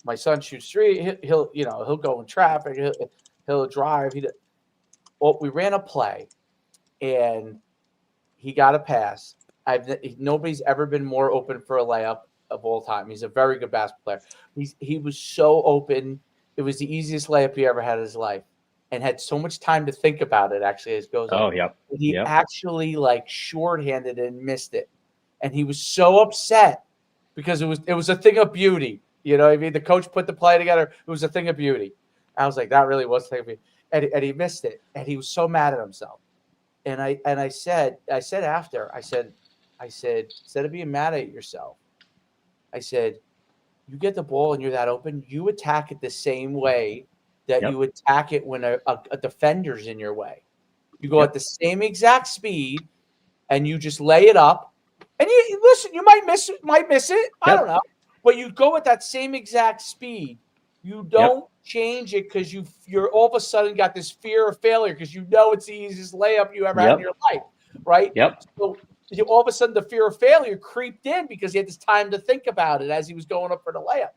My son shoots three. He'll go in traffic. He'll drive. We ran a play, and he got a pass. Nobody's ever been more open for a layup of all time. He's a very good basketball player. He was so open. It was the easiest layup he ever had in his life, and had so much time to think about it. Actually, as it goes on. Oh, yep. He actually like shorthanded and missed it, and he was so upset because it was a thing of beauty. You know what I mean? The coach put the play together. It was a thing of beauty. I was like, that really was a thing of beauty. And he missed it, and he was so mad at himself. And I said after, I said, instead of being mad at yourself, I said, you get the ball and you're that open, you attack it the same way that you attack it when a defender's in your way. You go at the same exact speed, and you just lay it up. And you listen, you might miss it. I don't know. But you go at that same exact speed. You don't change it because you're all of a sudden got this fear of failure because you know it's the easiest layup you ever had in your life, right? So all of a sudden the fear of failure creeped in because he had this time to think about it as he was going up for the layup.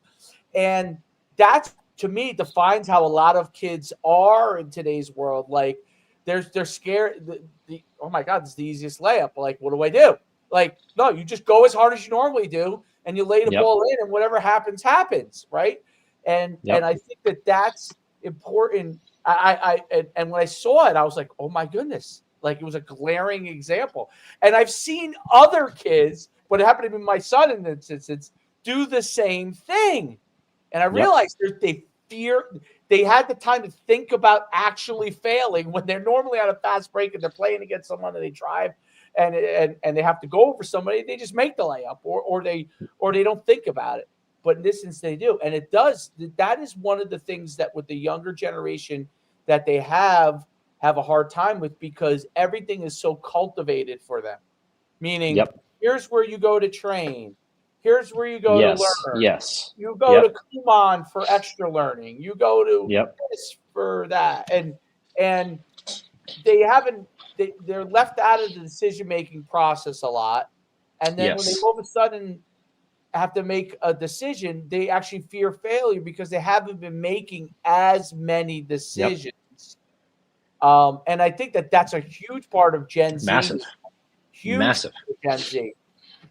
And that, to me, defines how a lot of kids are in today's world. Like, they're scared. Oh my God, this is the easiest layup. Like, what do I do? Like, no, you just go as hard as you normally do, and you lay the ball in, and whatever happens, happens, right? And I think that's important. And when I saw it, I was like, oh my goodness, like, it was a glaring example. And I've seen other kids, but it happened to be my son in this instance, do the same thing. And I realized they had the time to think about actually failing when they're normally on a fast break and they're playing against someone and they drive and they have to go over somebody. They just make the layup or they don't think about it. But in this instance, they do. And that is one of the things that with the younger generation that they have a hard time with, because everything is so cultivated for them. Meaning, here's where you go to train. Here's where you go to learn. Yes. You go to Kumon for extra learning. You go to this for that. And they're left out of the decision-making process a lot. And then when they all of a sudden have to make a decision, they actually fear failure because they haven't been making as many decisions. And I think that's a huge part of Gen Z. Massive. Gen Z.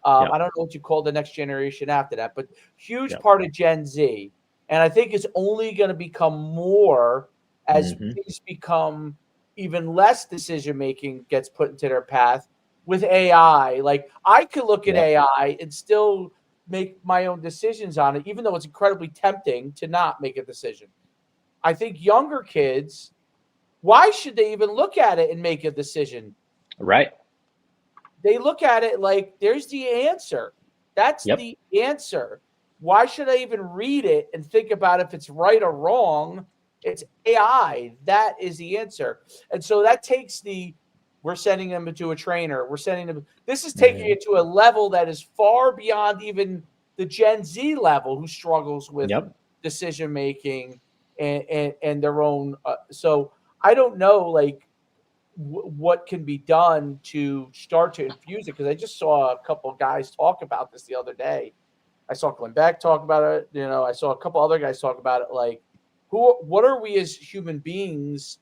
I don't know what you call the next generation after that, but huge part of Gen Z. And I think it's only going to become more as things become even less decision-making gets put into their path with AI. Like, I could look at AI and still make my own decisions on it, even though it's incredibly tempting to not make a decision. I think younger kids, why should they even look at it and make a decision? Right. They look at it like, there's the answer. That's the answer. Why should I even read it and think about if it's right or wrong? It's AI. That is the answer. And so that takes we're sending them to a trainer. This is taking it to a level that is far beyond even the Gen Z level, who struggles with decision-making and their own. So I don't know, like, what can be done to start to infuse it, because I just saw a couple of guys talk about this the other day. I saw Glenn Beck talk about it. I saw a couple other guys talk about it. Like, what are we as human beings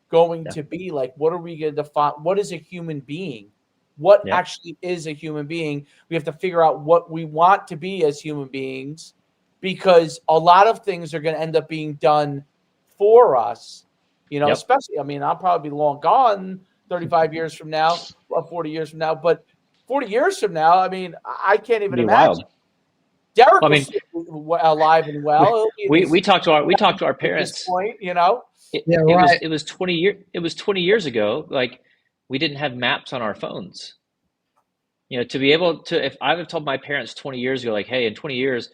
going to be? Like, what are we going to define? What is a human being? What actually is a human being? We have to figure out what we want to be as human beings, because a lot of things are going to end up being done for us, especially, I mean, I'll probably be long gone 35 years from now, or 40 years from now, but 40 years from now, I mean, I can't even imagine. Wild. Derek was alive and well. We talked to our parents. At this point, It was 20 years. It was 20 years ago. Like, we didn't have maps on our phones. To be able to, if I would have told my parents 20 years ago, like, hey, in 20 years,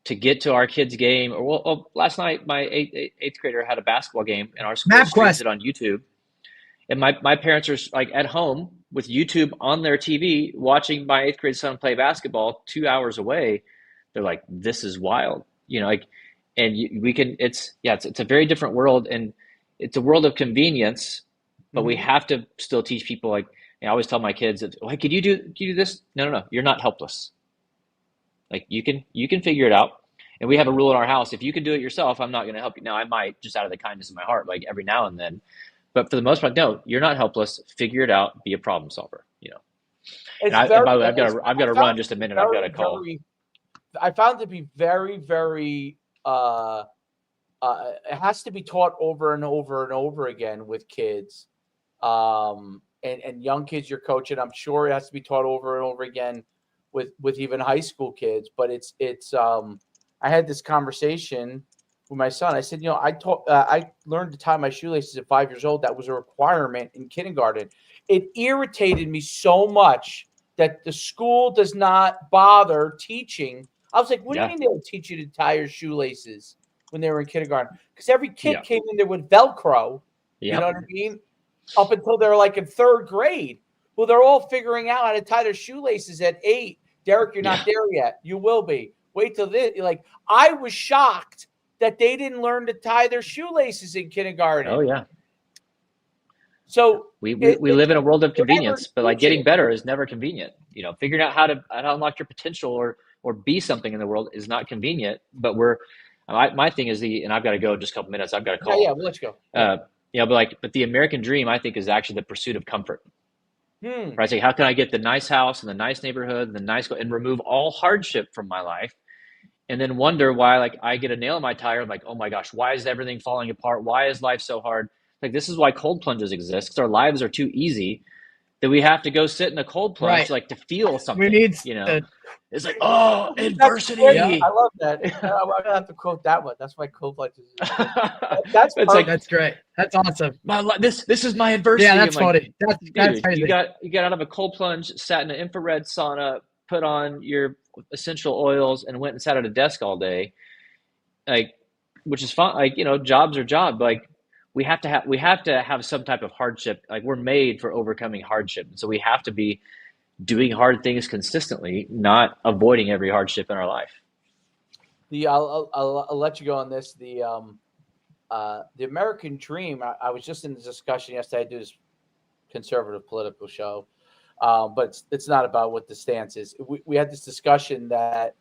to get to our kid's game, or last night my eighth grader had a basketball game, and our school streams it on YouTube, and my parents are like at home with YouTube on their TV watching my eighth grade son play basketball 2 hours away. They're like, this is wild, it's a very different world, and it's a world of convenience, but we have to still teach people. Like, I always tell my kids, hey, could you do this? No, you're not helpless. Like, you can figure it out. And we have a rule in our house: if you can do it yourself, I'm not going to help you. Now, I might, just out of the kindness of my heart, like every now and then, but for the most part, no, you're not helpless. Figure it out. Be a problem solver. And by the way, I've got to run just a minute. I've got a call. I found it to be very, very. It has to be taught over and over and over again with kids, and young kids you're coaching. I'm sure it has to be taught over and over again with even high school kids. But it's I had this conversation with my son. I said, I learned to tie my shoelaces at 5 years old. That was a requirement in kindergarten. It irritated me so much that the school does not bother teaching. I was like, what do you mean they would teach you to tie your shoelaces when they were in kindergarten? Because every kid came in there with Velcro, you know what I mean? Up until they're like in third grade. Well, they're all figuring out how to tie their shoelaces at 8. Derek, you're not there yet. You will be. Wait till this. Like, I was shocked that they didn't learn to tie their shoelaces in kindergarten. Oh, yeah. So we live in a world of convenience, but like getting better is never convenient. Figuring out how to unlock your potential or be something in the world is not convenient. But my thing is and I've got to go in just a couple minutes. I've got a call. Yeah, well, let's go. But the American dream, I think, is actually the pursuit of comfort. Right? So how can I get the nice house and the nice neighborhood and remove all hardship from my life, and then wonder why, like, I get a nail in my tire, like, oh my gosh, why is everything falling apart? Why is life so hard? Like, this is why cold plunges exist, because our lives are too easy that we have to go sit in a cold plunge, like, to feel something. We need, it's like, oh, adversity. Yeah, I love that. I'm gonna have to quote that one. That's why cold plunges. That's great. That's awesome. This is my adversity. Yeah, that's funny. That's crazy. You got out of a cold plunge, sat in an infrared sauna, put on your essential oils, and went and sat at a desk all day, like, which is fun. Like, jobs are jobs. Like, we have to have some type of hardship. Like, we're made for overcoming hardship, so we have to be doing hard things consistently, not avoiding every hardship in our life. I'll let you go on this. The American dream. I was just in this discussion yesterday. I do this conservative political show. But it's not about what the stance is. We had this discussion that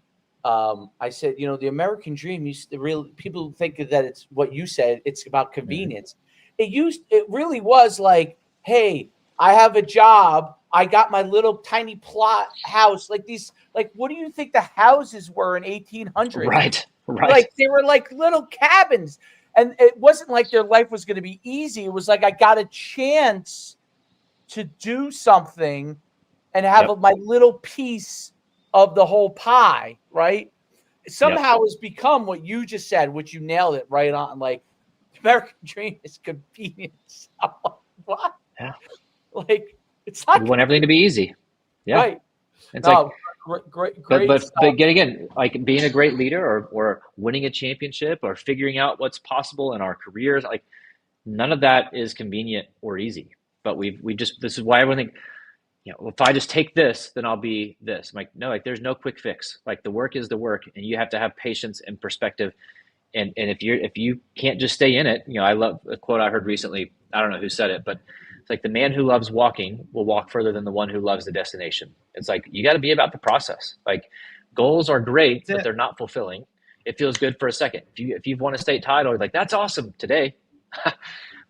I said, the American dream, people think that it's what you said. It's about convenience. It really was like, hey, I have a job. I got my little tiny plot house. Like these, like, what do you think the houses were in 1800? Right. Like, they were like little cabins, and it wasn't like their life was going to be easy. It was like, I got a chance to do something and have my little piece of the whole pie, right? Somehow it's become what you just said, which you nailed it right on. Like, the American dream is convenience. I'm like, what? Yeah. Like, it's not. We want everything to be easy. Yeah. Right. It's like, great. But again, like, being a great leader or winning a championship or figuring out what's possible in our careers, like, none of that is convenient or easy. But this is why everyone think, if I just take this, then I'll be this. I'm like, no, like, there's no quick fix. Like, the work is the work, and you have to have patience and perspective. And if you can't just stay in it, I love a quote I heard recently. I don't know who said it, but it's like, the man who loves walking will walk further than the one who loves the destination. It's like, you got to be about the process. Like, goals are great, but they're not fulfilling. It feels good for a second. If you've won a state title, you're like, that's awesome today.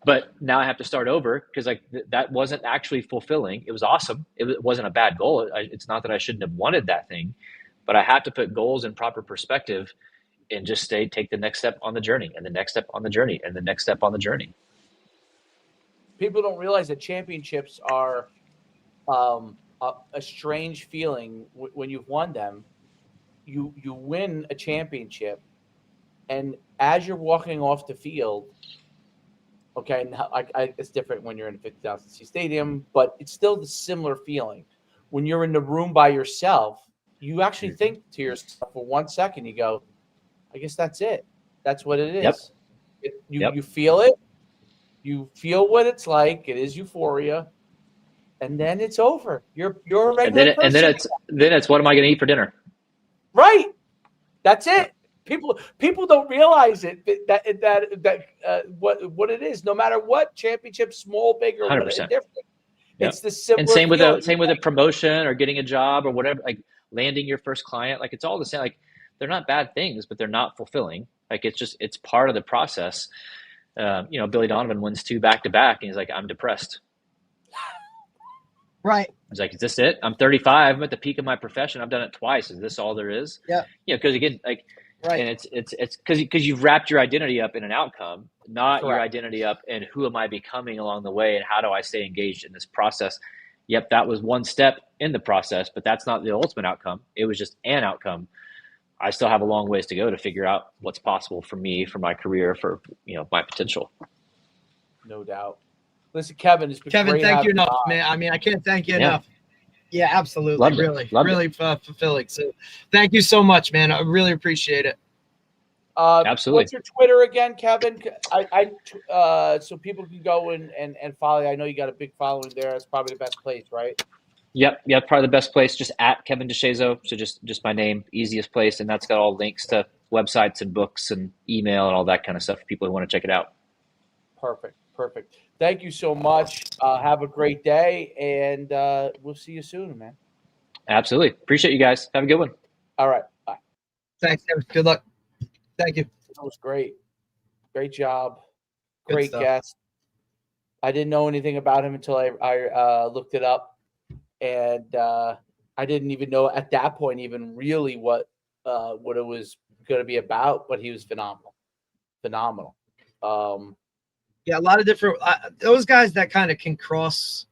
But now I have to start over because like that wasn't actually fulfilling. It was awesome. It wasn't a bad goal. It's not that I shouldn't have wanted that thing, but I have to put goals in proper perspective and just take the next step on the journey, and the next step on the journey, and the next step on the journey. People don't realize that championships are a strange feeling when you've won them. You win a championship, and as you're walking off the field, okay, now it's different when you're in a 50,000 seat stadium, but it's still the similar feeling. When you're in the room by yourself, you actually think to yourself for 1 second, you go, I guess that's it. That's what it is. You feel it. You feel what it's like. It is euphoria. And then it's over. You're a regular person. And then it's what am I going to eat for dinner? Right. That's it. People don't realize it what it is. No matter what championship, small, big, or 100%. different. Yep. It's the similar. And same with a promotion or getting a job or whatever. Like landing your first client. Like it's all the same. Like they're not bad things, but they're not fulfilling. Like it's part of the process. Billy Donovan wins 2 back-to-back, and he's like, I'm depressed. Right. He's like, is this it? I'm 35. I'm at the peak of my profession. I've done it twice. Is this all there is? Yeah. Because again, like, right. And it's because you've wrapped your identity up in an outcome, not Correct. Your identity up in who am I becoming along the way, and how do I stay engaged in this process. Yep, that was one step in the process, but that's not the ultimate outcome. It was just an outcome. I still have a long ways to go to figure out what's possible for me, for my career, for my potential. No doubt. Listen, Kevin, it's been Kevin, great thank you enough, on. man. I mean, I can't thank you enough. Yeah, absolutely. Loved really fulfilling. So thank you so much, man. I really appreciate it. Absolutely. What's your Twitter again, Kevin? So people can go and follow you. I know you got a big following there. That's probably the best place, right? Yep, probably the best place. Just at Kevin Deshazo. So just my name, easiest place, and that's got all links to websites and books and email and all that kind of stuff for people who want to check it out. Perfect. Thank you so much. Have a great day, and we'll see you soon, man. Absolutely. Appreciate you guys. Have a good one. All right. Bye. Thanks, Kevin. Good luck. Thank you. That was great. Great job. Good Great stuff. guest. I didn't know anything about him until I looked it up, and I didn't even know at that point even really what it was going to be about. But he was phenomenal. Yeah, a lot of different those guys that kind of can cross.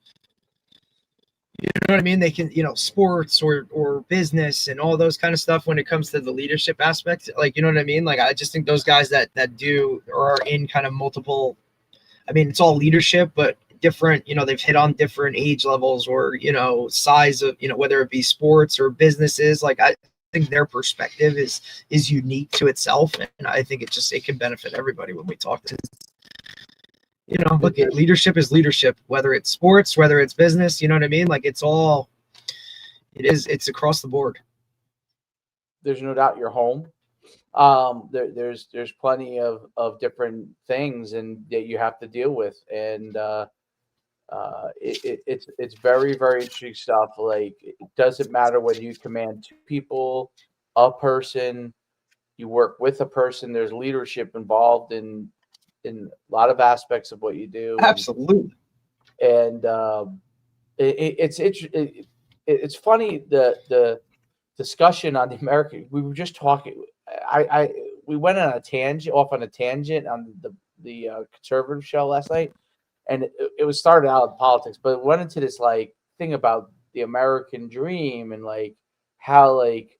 You know what I mean? They can, sports or business and all those kind of stuff when it comes to the leadership aspect. Like, you know what I mean? Like, I just think those guys that do or are in kind of multiple, I mean, it's all leadership, but different, they've hit on different age levels or, size of, whether it be sports or businesses. Like, I think their perspective is unique to itself. And I think it can benefit everybody when we talk to look, leadership is leadership, whether it's sports, whether it's business, you know what I mean? Like it's across the board. There's no doubt you're home. There's plenty of different things and that you have to deal with. And it's very, very interesting stuff. Like it doesn't matter whether you command 2 people, a person, you work with a person, there's leadership involved in a lot of aspects of what you do. Absolutely. And it's funny the discussion on the American. We were just talking. We went on a tangent on the conservative show last night, and it was started out in politics, but it went into this like thing about the American dream and like how like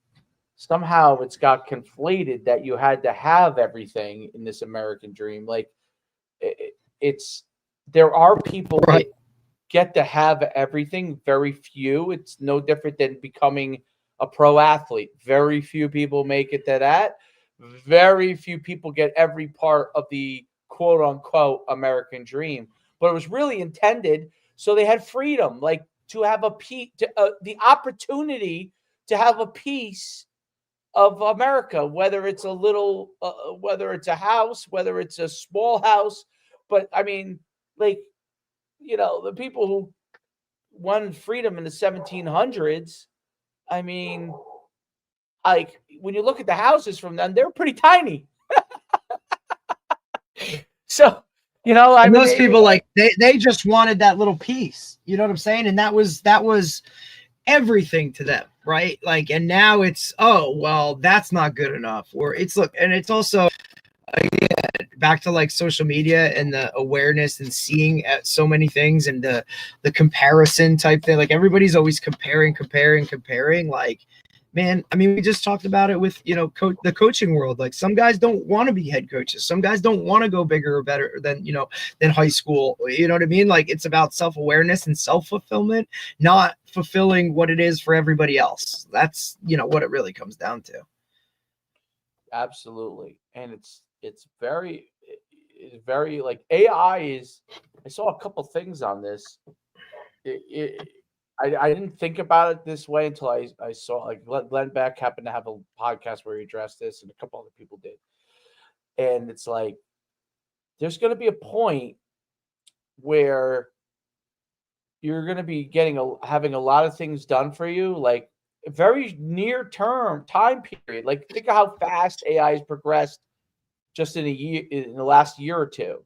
somehow it's got conflated that you had to have everything in this American dream. Like there are people right. that get to have everything. Very few. It's no different than becoming a pro athlete. Very few people make it to that. Very few people get every part of the quote unquote American dream. But it was really intended so they had freedom, like to have the opportunity to have a piece of America, whether it's whether it's a house, whether it's a small house. But I mean, like, the people who won freedom in the 1700s, I mean, like when you look at the houses from them, they're pretty tiny. So I And mean, those people, like, they just wanted that little piece. You know what I'm saying? And that was everything to them, right? Like, and now it's, oh, well, that's not good enough. Or it's, look, and it's also, again, back to like social media and the awareness and seeing so many things and the comparison type thing. Like, everybody's always comparing. Like, man, I mean, we just talked about it with, the coaching world. Like, some guys don't want to be head coaches. Some guys don't want to go bigger or better than high school. You know what I mean? Like, it's about self-awareness and self-fulfillment, not fulfilling what it is for everybody else. That's, what it really comes down to. Absolutely. And it's very like AI is, I saw a couple things on this. I didn't think about it this way until I saw, like, Glenn Beck happened to have a podcast where he addressed this, and a couple other people did. And it's like, there's going to be a point where you're going to be having a lot of things done for you, like a very near term time period. Like, think of how fast AI has progressed just in the last year or two.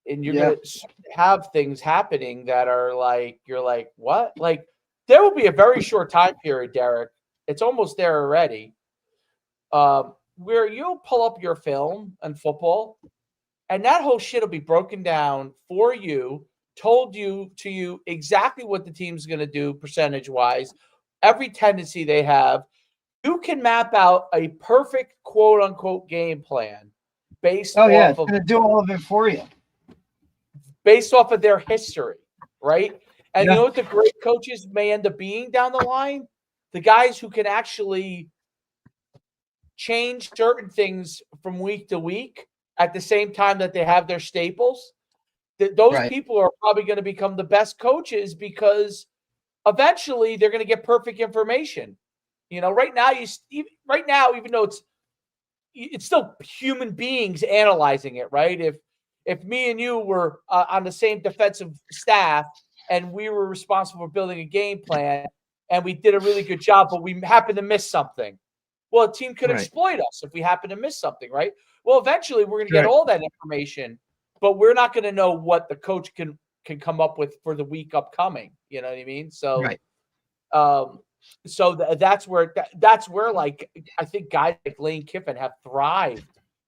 And you're going to have things happening that are like, you're like, what? Like, there will be a very short time period, Derek. It's almost there already. Where you'll pull up your film and football, and that whole shit will be broken down for you, told to you exactly what the team's going to do percentage wise, every tendency they have. You can map out a perfect quote unquote game plan based off it's of going to do all of it for you. Based off of their history, right? And you know what the great coaches may end up being down the line? The guys who can actually change certain things from week to week at the same time that they have their staples. Those people are probably going to become the best coaches, because eventually they're going to get perfect information. Right now, even though it's still human beings analyzing it, right? If me and you were on the same defensive staff and we were responsible for building a game plan and we did a really good job, but we happened to miss something, well, a team could exploit us if we happen to miss something, right? Well, eventually we're going to get all that information, but we're not going to know what the coach can come up with for the week upcoming. You know what I mean? So, that's where like, I think guys like Lane Kiffin have thrived,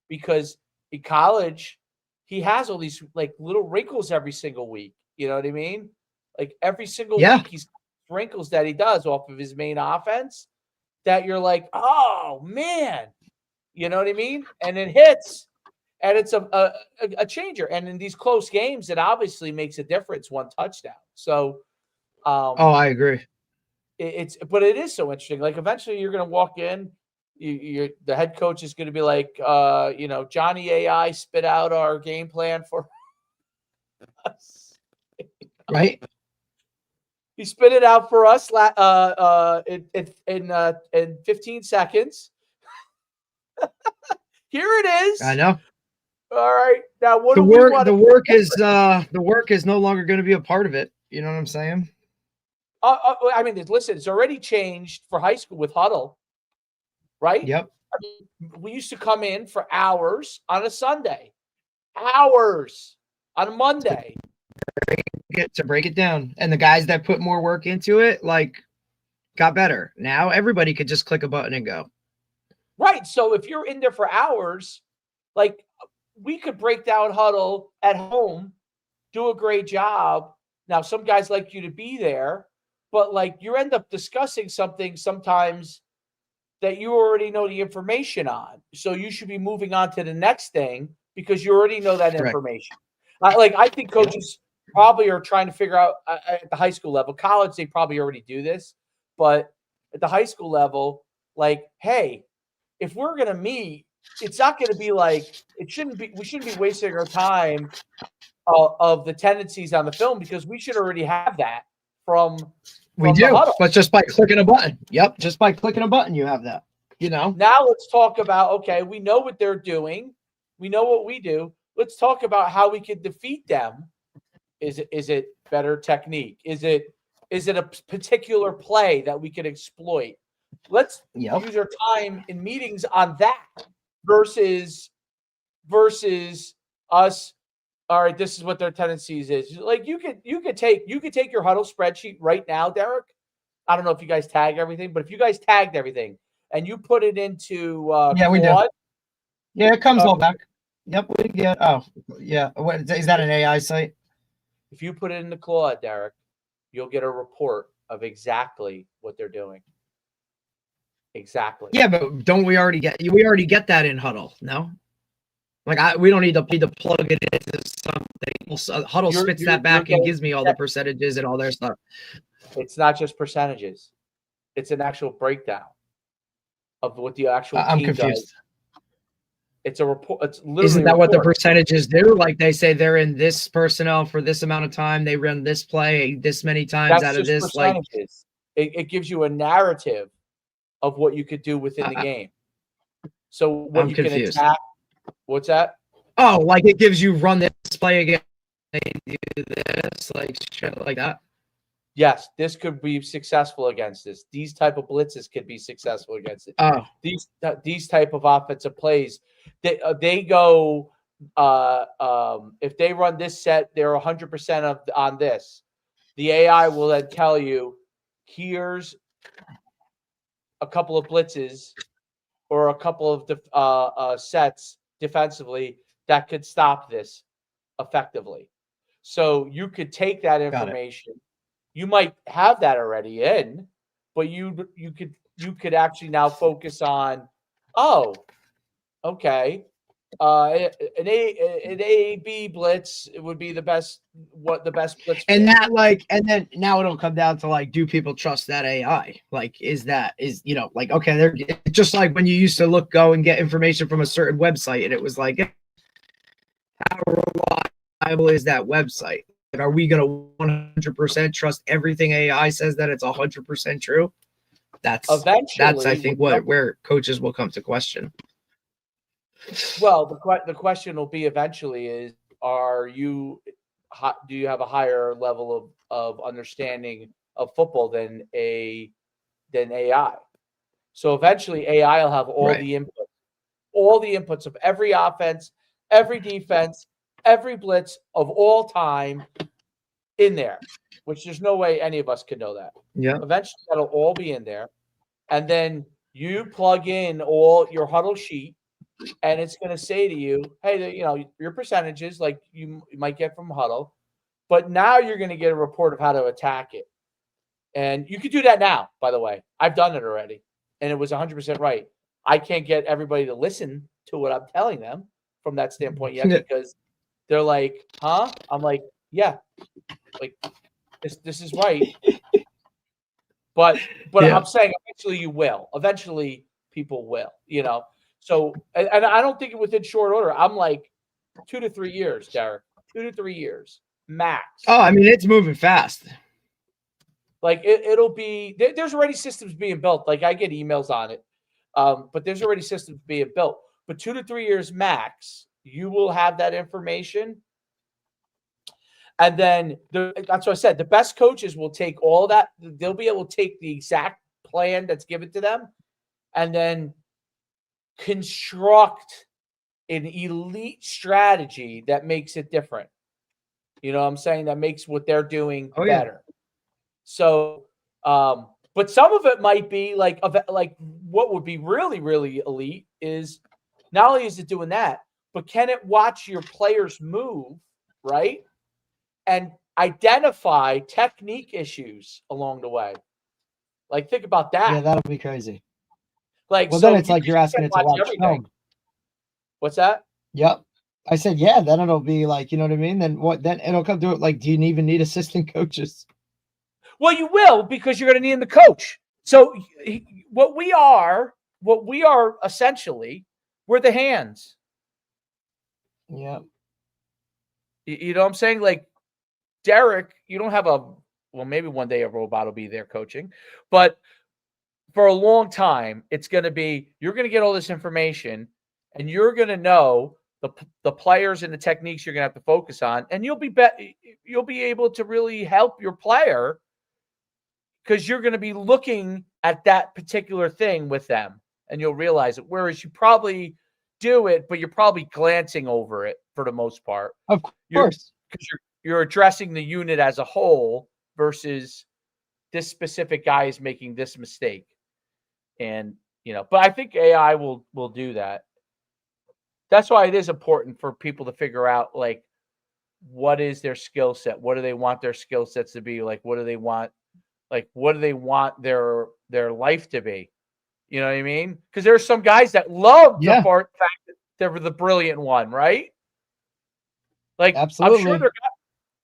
because in college he has all these like little wrinkles every single week. You know what I mean? Like, every single week he's wrinkles that he does off of his main offense that you're like, oh man, you know what I mean? And it hits, and it's a changer. And in these close games, it obviously makes a difference. One touchdown. So, I agree. But it is so interesting. Like, eventually you're going to walk in, the head coach is going to be like, Johnny AI spit out our game plan for us. Right. He spit it out for us in 15 seconds. Here it is. I know. All right. Now, what the do work? we want? The work is no longer going to be a part of it. You know what I'm saying? I mean, listen, it's already changed for high school with huddle, right? Yep. I mean, we used to come in for hours on a Sunday, hours on a Monday. To break it down. And the guys that put more work into it, like, got better. Now everybody could just click a button and go. Right. So if you're in there for hours, like, we could break down huddle at home, do a great job. Now, some guys like you to be there, but like, you end up discussing something sometimes that you already know the information on. So you should be moving on to the next thing because you already know that information. I think coaches probably are trying to figure out at the high school level. College, they probably already do this, but at the high school level, like, hey, if we're going to meet, it's not going to be like, we shouldn't be wasting our time of the tendencies on the film, because we should already have that from we do, the huddle. But just by clicking a button. Yep. Just by clicking a button, you have that, Now let's talk about, okay, we know what they're doing. We know what we do. Let's talk about how we can defeat them. Is it better technique? Is it a particular play that we can exploit? Let's use our time in meetings on that versus us all right, this is what their tendencies is. Like you could take your huddle spreadsheet right now, Derek. I don't know if you guys tag everything, but if you guys tagged everything and you put it into Yeah, we do. Claude, Yeah, it comes all back. Yep, we get. Oh, yeah. What is that? An AI site? if you put it into Claude, Derek, you'll get a report of exactly what they're doing. Exactly. Yeah, but don't we already get that in Huddle? No, like we don't need to plug it into something. Huddle spits that back and gives me all the percentages and all their stuff. It's not just percentages; it's an actual breakdown of what the actual I'm team confused. does. It's a report. It's literally. Isn't that what the percentages do? Like they say they're in this personnel for this amount of time. They run this play this many times out of this. Percentages. Like it gives you a narrative of what you could do within the game. So what I'm confused. Can attack. What's that? Oh, like it gives you run this play again. They do this, like shit like that. Yes, this could be successful against this. These type of blitzes could be successful against it. Oh, these type of offensive plays, they go. If they run this set, they're 100% on this. The AI will then tell you, here's a couple of blitzes or a couple of sets defensively that could stop this effectively. So you could take that information. You might have that already in, but you could actually now focus on, oh, okay, an A/B blitz would be the best blitz. And then now it'll come down to like, do people trust that AI? Like, like, okay, they're just like when you used to go and get information from a certain website, and it was like, how reliable is that website? Like, are we going to 100% trust everything AI says that it's 100% true? That's I think where coaches will come to question. Well, the question will be eventually is, do you have a higher level of understanding of football than AI? So eventually AI will have all the inputs of every offense, every defense, every blitz of all time in there, which there's no way any of us can know that. Yeah. Eventually that'll all be in there. And then you plug in all your huddle sheet, and it's going to say to you, hey, your percentages like you might get from huddle, but now you're going to get a report of how to attack it. And you could do that now, by the way. I've done it already, and it was 100% right. I can't get everybody to listen to what I'm telling them from that standpoint yet, because they're like, huh? I'm like, yeah, like this is right. But I'm saying eventually you will. Eventually people will, So, and I don't think it within short order. I'm like 2 to 3 years, Derek. 2 to 3 years max. Oh, I mean, it's moving fast. Like it'll be. There's already systems being built. Like I get emails on it, but there's already systems being built. But 2 to 3 years max, you will have that information. And then that's what I said. The best coaches will take all that. They'll be able to take the exact plan that's given to them and then construct an elite strategy that makes it different. You know what I'm saying? That makes what they're doing better. Yeah. So, but some of it might be like what would be really, really elite is not only is it doing that, but can it watch your players move, right? And identify technique issues along the way. Like, think about that. Yeah, that'll be crazy. Like, well, so then it's like you're asking it to watch film. What's that? Yep. I said, yeah, then it'll be like, you know what I mean? Then then it'll come to it like, do you even need assistant coaches? Well, you will, because you're going to need the coach. So what we are essentially, we're the hands. Yeah. You know what I'm saying? Like, Derek, you don't have maybe one day a robot will be there coaching, but for a long time, it's going to be, you're going to get all this information and you're going to know the players and the techniques you're going to have to focus on. And you'll be able to really help your player because you're going to be looking at that particular thing with them and you'll realize it. Whereas you probably do it, but you're probably glancing over it for the most part. Of course. Because you're addressing the unit as a whole versus this specific guy is making this mistake. And, but I think AI will do that. That's why it is important for people to figure out, like, what is their skill set? What do they want their skill sets to be? Like, what do they want? Like, what do they want their life to be? You know what I mean? Because there's some guys that love the fact that they were the brilliant one, right? Like, absolutely.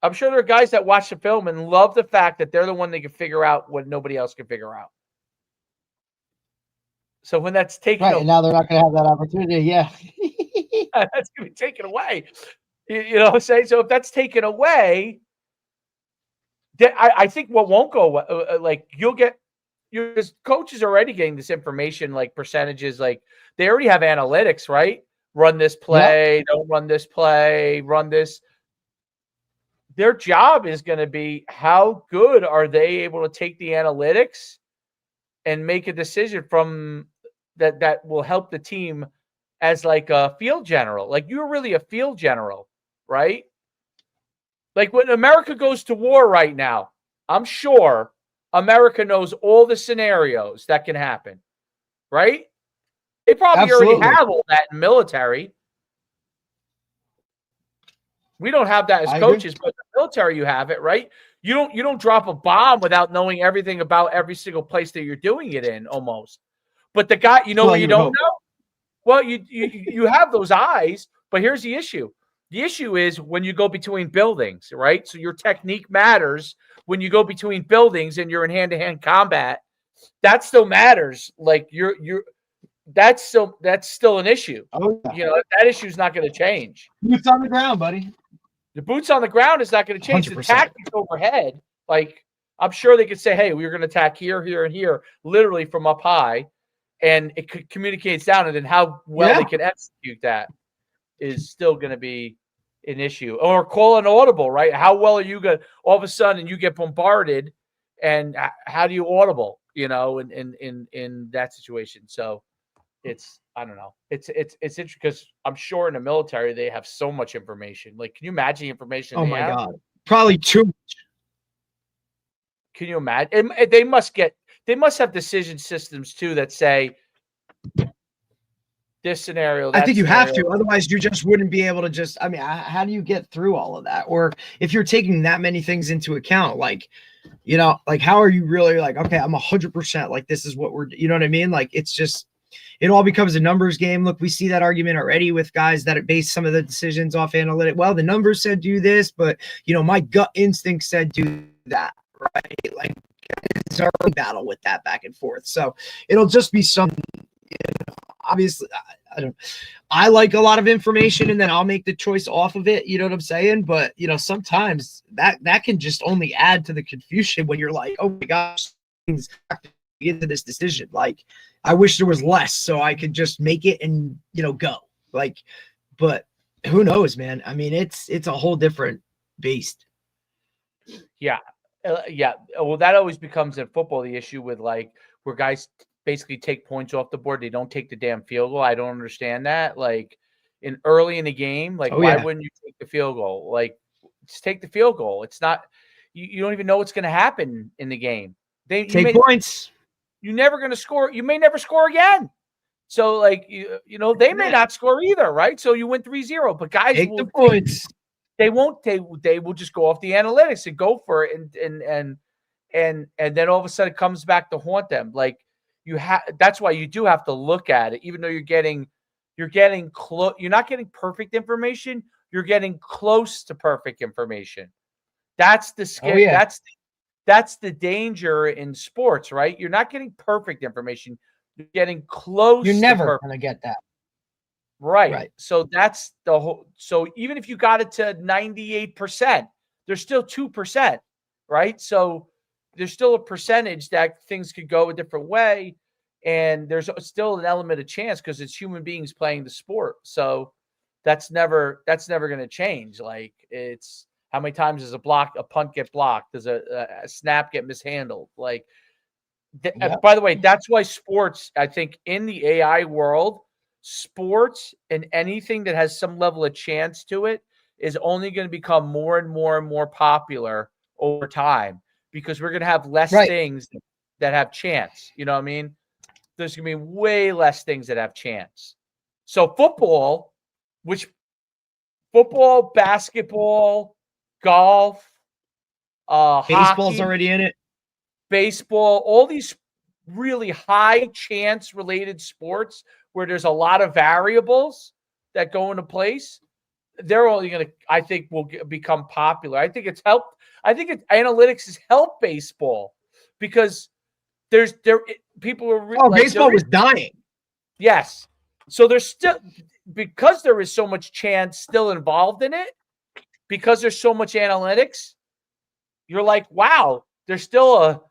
I'm sure there are guys that watch the film and love the fact that they're the one that can figure out what nobody else can figure out. So when that's taken and now they're not going to have that opportunity. Yeah. That's going to be taken away. You know what I'm saying? So if that's taken away, I think what won't go like your coaches are already getting this information, like percentages, like they already have analytics, right? Run this play, don't run this play, run this. Their job is going to be how good are they able to take the analytics and make a decision from that will help the team as like a field general. Like you're really a field general, right? Like when America goes to war right now, I'm sure America knows all the scenarios that can happen, right? They probably already have all that in military. We don't have that as coaches, but in the military you have it, right? You don't drop a bomb without knowing everything about every single place that you're doing it in, almost. But the guy, what you don't know? Well, you have those eyes, but here's the issue. The issue is when you go between buildings, right? So your technique matters when you go between buildings and you're in hand-to-hand combat. That still matters. Like that's still an issue. Oh, yeah. That issue is not going to change. Boots on the ground, buddy. The boots on the ground is not going to change. 100%. The tactics overhead, like I'm sure they could say, hey, we're going to attack here, here, and here, literally from up high, and it communicates down, and then how well they can execute that is still going to be an issue. Or call an audible, right? How well are you going to all of a sudden you get bombarded, and how do you audible, in that situation? So I don't know. It's interesting because I'm sure in the military they have so much information. Like, can you imagine the information? Oh my God, probably too much. Can you imagine? They must have decision systems too that say this scenario. I think you have to, otherwise you just wouldn't be able to just. I mean, how do you get through all of that? Or if you're taking that many things into account, like, like how are you really like? Okay, I'm 100%. Like this is what we're. You know what I mean? Like it's just. It all becomes a numbers game. Look, we see that argument already with guys that base some of the decisions off analytic. Well, the numbers said do this, but my gut instinct said do that, right? Like it's our battle with that back and forth. So it'll just be some. Obviously, I like a lot of information, and then I'll make the choice off of it. You know what I'm saying? But sometimes that can just only add to the confusion when you're like, oh my gosh, things have to get to this decision. Like. I wish there was less so I could just make it and, go like, but who knows, man? I mean, it's a whole different beast. Yeah. Yeah. Well, that always becomes in football, the issue with like where guys basically take points off the board. They don't take the damn field goal. I don't understand that. Like early in the game, like why wouldn't you take the field goal? Like just take the field goal. It's not, you don't even know what's going to happen in the game. Take points. You're never going to score. You may never score again. So, like, they may not score either, right? So you win 3-0. But guys take the points. They won't. They will just go off the analytics and go for it, and then all of a sudden it comes back to haunt them. Like that's why you do have to look at it, even though you're getting close. You're not getting perfect information. You're getting close to perfect information. That's the scare. Oh, yeah. That's the danger in sports, right? You're not getting perfect information. You're getting close. You're never going to get that. Right. So that's the whole. So even if you got it to 98%, there's still 2%, right? So there's still a percentage that things could go a different way. And there's still an element of chance because it's human beings playing the sport. So that's never going to change. Like it's, how many times does a punt get blocked? Does a snap get mishandled? Like, by the way, that's why sports, I think in the AI world, sports and anything that has some level of chance to it is only going to become more and more and more popular over time, because we're going to have less things that have chance. You know what I mean? There's going to be way less things that have chance. So football, basketball, golf, baseball's hockey, already in it. Baseball, all these really high chance related sports where there's a lot of variables that go into place, they're only going to, I think, will become popular. I think it's helped. I think analytics has helped baseball because people are baseball was dying. Yes. So there's still, because there is so much chance still involved in it, because there's so much analytics, you're like, wow, there's still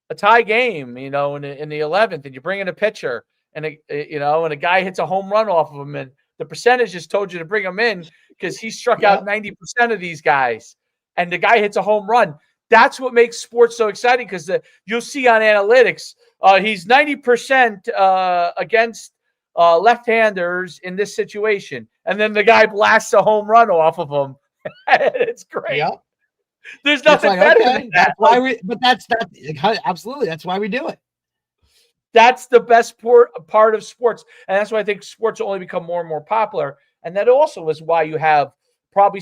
a tie game, in the 11th, and you bring in a pitcher and a guy hits a home run off of him, and the percentage just told you to bring him in because he struck out 90% of these guys, and the guy hits a home run. That's what makes sports so exciting, because you'll see on analytics, he's 90% against left-handers in this situation, and then the guy blasts a home run off of him. It's great. Yeah. There's nothing better than that. That's why that's absolutely. That's why we do it. That's the best part of sports. And that's why I think sports will only become more and more popular. And that also is why you have probably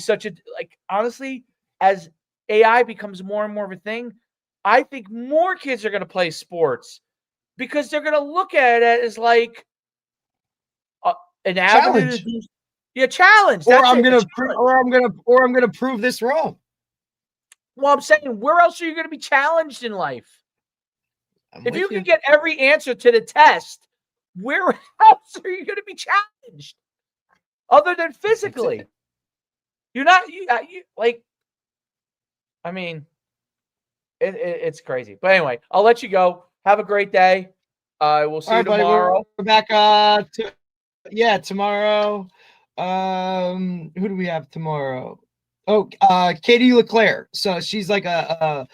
honestly, as AI becomes more and more of a thing, I think more kids are going to play sports because they're going to look at it as like an avenue. Challenge. Or I'm going to prove this wrong. Well, I'm saying, where else are you going to be challenged in life? If you can get every answer to the test, where else are you going to be challenged other than physically? You're not, it's crazy. But anyway, I'll let you go. Have a great day. We'll see you tomorrow. We're back tomorrow. Who do we have tomorrow? Oh, Katie Leclerc. So she's like a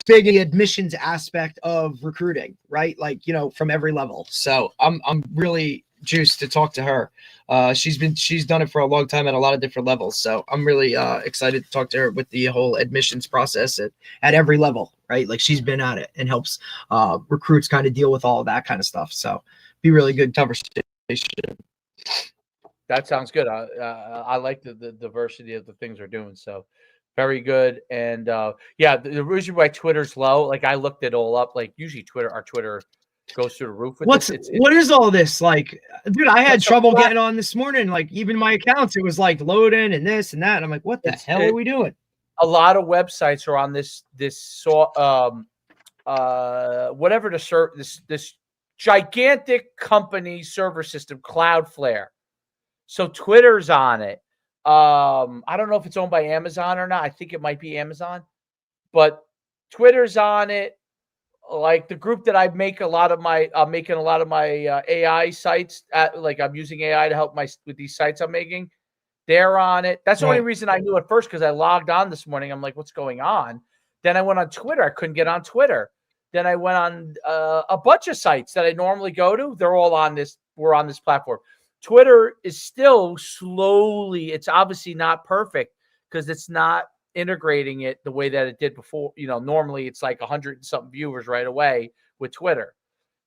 big admissions aspect of recruiting, right? Like, from every level. So I'm really juiced to talk to her. She's done it for a long time at a lot of different levels. So I'm really excited to talk to her with the whole admissions process at every level, right? Like, she's been at it and helps recruits kind of deal with all of that kind of stuff. So be really good conversation. That sounds good. I like the diversity of the things we're doing. So very good. And the reason why Twitter's low, like, I looked it all up. Like, usually our Twitter goes through the roof. With what is all this? Like, dude, I had trouble getting on this morning. Like, even my accounts, it was like loading and this and that. And I'm like, what the hell are we doing? A lot of websites are on this whatever this gigantic company server system, Cloudflare. So Twitter's on it. I don't know if it's owned by Amazon or not. I think it might be Amazon, but Twitter's on it. Like, the group that I'm making a lot of my AI sites at, like, I'm using AI to help with these sites I'm making. They're on it. That's the only reason I knew at first, because I logged on this morning. I'm like, what's going on? Then I went on Twitter. I couldn't get on Twitter. Then I went on a bunch of sites that I normally go to. They're all on this. We're on this platform. Twitter is still slowly, it's obviously not perfect because it's not integrating it the way that it did before. Normally it's like 100 and something viewers right away with Twitter.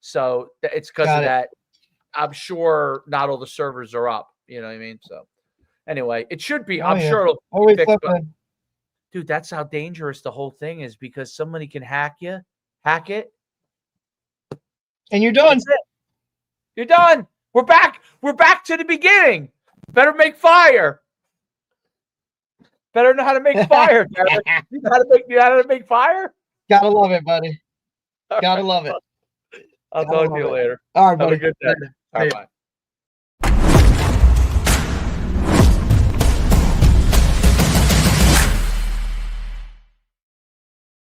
So it's because of that. I'm sure not all the servers are up. You know what I mean? So anyway, it should be. I'm sure it'll be fixed. But, dude, that's how dangerous the whole thing is, because somebody can hack it. And you're done. You're done. We're back. We're back to the beginning. Better make fire. Better know how to make fire. You know how to make fire? Gotta love it, buddy. Gotta love it. I'll talk to you later. All right, buddy. Have a good day. All right, bye.